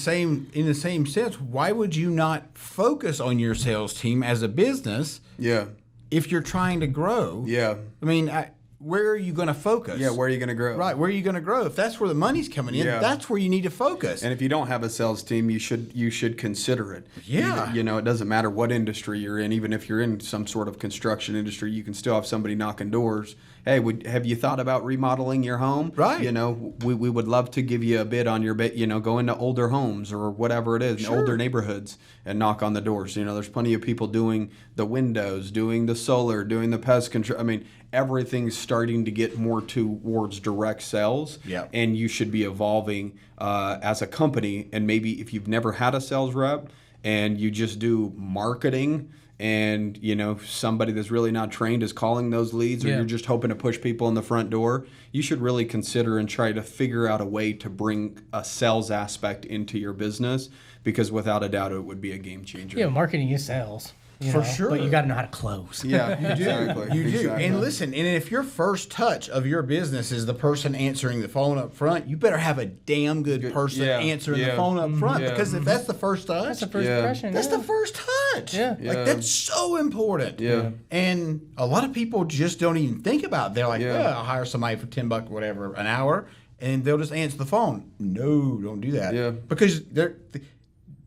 Speaker 4: same sense, why would you not focus on your sales team as a business?
Speaker 2: Yeah.
Speaker 4: If you're trying to grow.
Speaker 2: Yeah.
Speaker 4: I mean, where are you going to focus?
Speaker 2: Yeah, where are you going to grow?
Speaker 4: Right, where are you going to grow? If that's where the money's coming in, that's where you need to focus.
Speaker 2: And if you don't have a sales team, you should consider it.
Speaker 4: Yeah.
Speaker 2: You know, it doesn't matter what industry you're in. Even if you're in some sort of construction industry, you can still have somebody knocking doors. Hey, have you thought about remodeling your home?
Speaker 4: Right.
Speaker 2: You know, we would love to give you a bid on your bid. You know, go into older homes or whatever it is, older neighborhoods, and knock on the doors. You know, there's plenty of people doing the windows, doing the solar, doing the pest control. I mean, everything's starting to get more towards direct sales.
Speaker 4: Yeah.
Speaker 2: And you should be evolving as a company. And maybe if you've never had a sales rep and you just do marketing, and, you know, somebody that's really not trained is calling those leads, or you're just hoping to push people in the front door, you should really consider and try to figure out a way to bring a sales aspect into your business, because without a doubt, it would be a game changer.
Speaker 3: Yeah, marketing is sales.
Speaker 4: For sure.
Speaker 3: But you got to know how to close.
Speaker 2: Yeah, you do. Exactly.
Speaker 4: You do.
Speaker 2: Exactly.
Speaker 4: And listen, and if your first touch of your business is the person answering the phone up front, you better have a damn good person answering the phone up front. Because if that's the first touch,
Speaker 3: That's the first impression.
Speaker 4: that's the first touch.
Speaker 3: Yeah.
Speaker 4: Like, that's so important.
Speaker 2: Yeah.
Speaker 4: And a lot of people just don't even think about it. They're like, I'll hire somebody for $10 or whatever an hour, and they'll just answer the phone. No, don't do that.
Speaker 2: Yeah.
Speaker 4: Because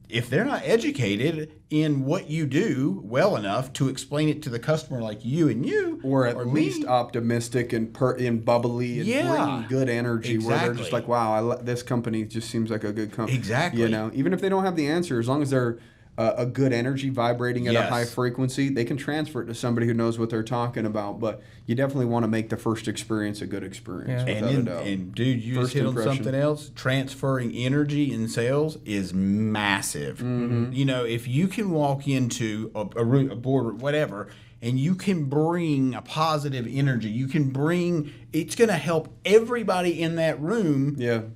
Speaker 4: if they're not educated in what you do well enough to explain it to the customer like you
Speaker 2: or at least optimistic and bubbly and bringing good energy, where they're just like, wow, this company just seems like a good company.
Speaker 4: Exactly.
Speaker 2: You know, even if they don't have the answer, as long as they're a good energy vibrating at a high frequency, they can transfer it to somebody who knows what they're talking about. But you definitely want to make the first experience a good experience.
Speaker 3: Yeah.
Speaker 2: Without a doubt.
Speaker 4: And dude, you just hit on something else. Transferring energy in sales is massive. Mm-hmm. You know, if you can walk into a board, whatever, and you can bring a positive energy, it's going to help everybody in that room.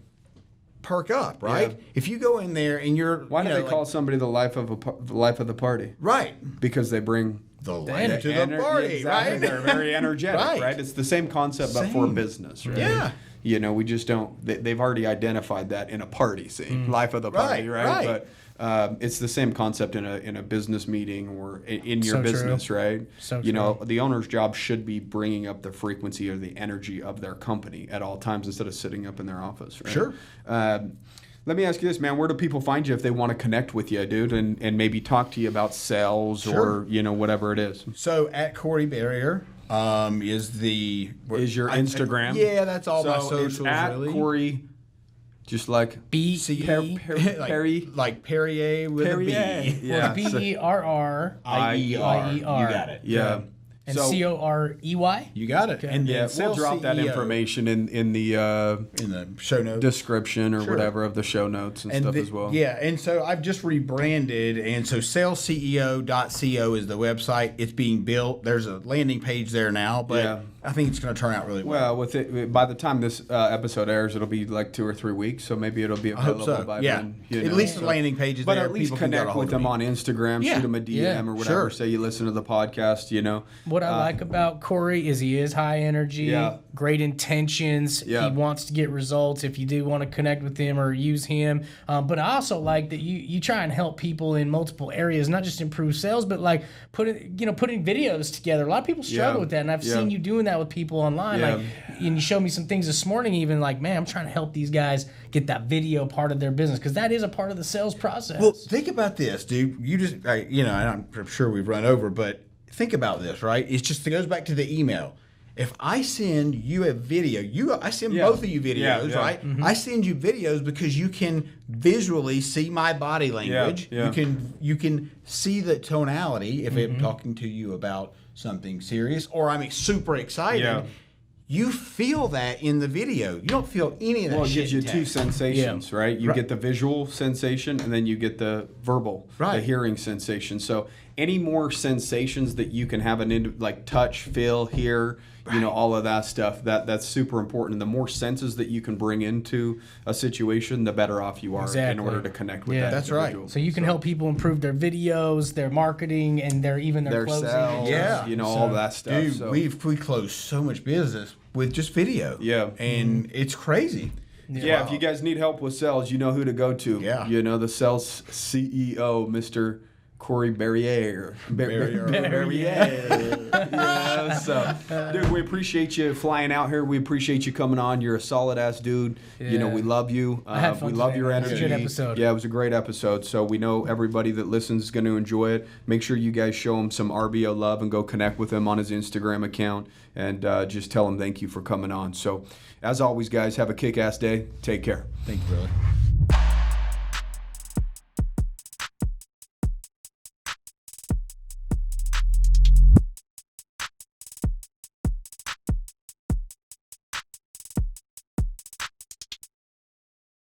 Speaker 4: Perk up, right? Yeah. If you go in there and you're,
Speaker 2: why do they call somebody the life of the party?
Speaker 4: Right,
Speaker 2: because they bring
Speaker 4: the life to the party, right?
Speaker 2: They're very energetic, right? It's the same concept, but for business, right?
Speaker 4: Yeah.
Speaker 2: You know, we just don't. They've already identified that in a party scene, life of the party, right? But it's the same concept in a business meeting or in your business, right? You know, the owner's job should be bringing up the frequency or the energy of their company at all times instead of sitting up in their office, right?
Speaker 4: Sure.
Speaker 2: Let me ask you this, man. Where do people find you if they want to connect with you, dude, and maybe talk to you about sales or, you know, whatever it is?
Speaker 4: So at Corey Berrier is your
Speaker 2: Instagram.
Speaker 4: Yeah, that's all my socials,
Speaker 2: it's at
Speaker 4: really.
Speaker 2: Corey, just like
Speaker 4: Perry, like Perrier with a B.
Speaker 2: Yeah.
Speaker 3: Berrier.
Speaker 4: You got it.
Speaker 2: Yeah.
Speaker 3: And Corey?
Speaker 4: You got it.
Speaker 2: Okay. And we'll drop that information in the
Speaker 4: show notes
Speaker 2: description or whatever of the show notes and stuff as well.
Speaker 4: Yeah, and so I've just rebranded, and so salesceo.co is the website. It's being built. There's a landing page there now, but I think it's going to turn out really well.
Speaker 2: Well, by the time this episode airs, it'll be like 2 or 3 weeks, so maybe it'll be available by then.
Speaker 4: You know, at least the landing page is
Speaker 2: there.
Speaker 4: But
Speaker 2: at least connect with them on Instagram, shoot them a DM or whatever. Say you listen to the podcast, you know.
Speaker 3: What I like about Corey is he is high energy, great intentions. He wants to get results if you do want to connect with him or use him. But I also like that you try and help people in multiple areas, not just improve sales, but like putting videos together. A lot of people struggle with that, and I've seen you doing that with people online. Like, and you showed me some things this morning, even like, man, I'm trying to help these guys get that video part of their business, because that is a part of the sales process.
Speaker 4: Well, think about this, dude. You just, and I'm sure we've run over, but think about this, right? It goes back to the email. If I send you a video, I send both of you videos, right? Mm-hmm. I send you videos because you can visually see my body language. Yeah. You can see the tonality if I'm talking to you about something serious, or I'm super excited. Yeah. You feel that in the video. You don't feel any of that. Well, it
Speaker 2: gives you two sensations, right? You get the visual sensation, and then you get the verbal, the hearing sensation. So any more sensations that you can have like touch, feel, hear, all of that stuff, that's super important. And the more senses that you can bring into a situation, the better off you are in order to connect with that individual.
Speaker 3: So you can help people improve their videos, their marketing, and their closing.
Speaker 2: Sales, all that stuff.
Speaker 4: Dude, we closed so much business with just video. Yeah. And it's crazy.
Speaker 2: Yeah, if you guys need help with sales, you know who to go to. Yeah. The sales CEO, Mr. Corey Berrier. Dude, we appreciate you flying out here. We appreciate you coming on. You're a solid ass dude. Yeah. We love you. We love your energy.
Speaker 3: It was a good episode.
Speaker 2: Yeah, it was a great episode. So we know everybody that listens is going to enjoy it. Make sure you guys show him some RBO love and go connect with him on his Instagram account, and just tell him thank you for coming on. So as always, guys, have a kick-ass day. Take care.
Speaker 4: Thank you, brother.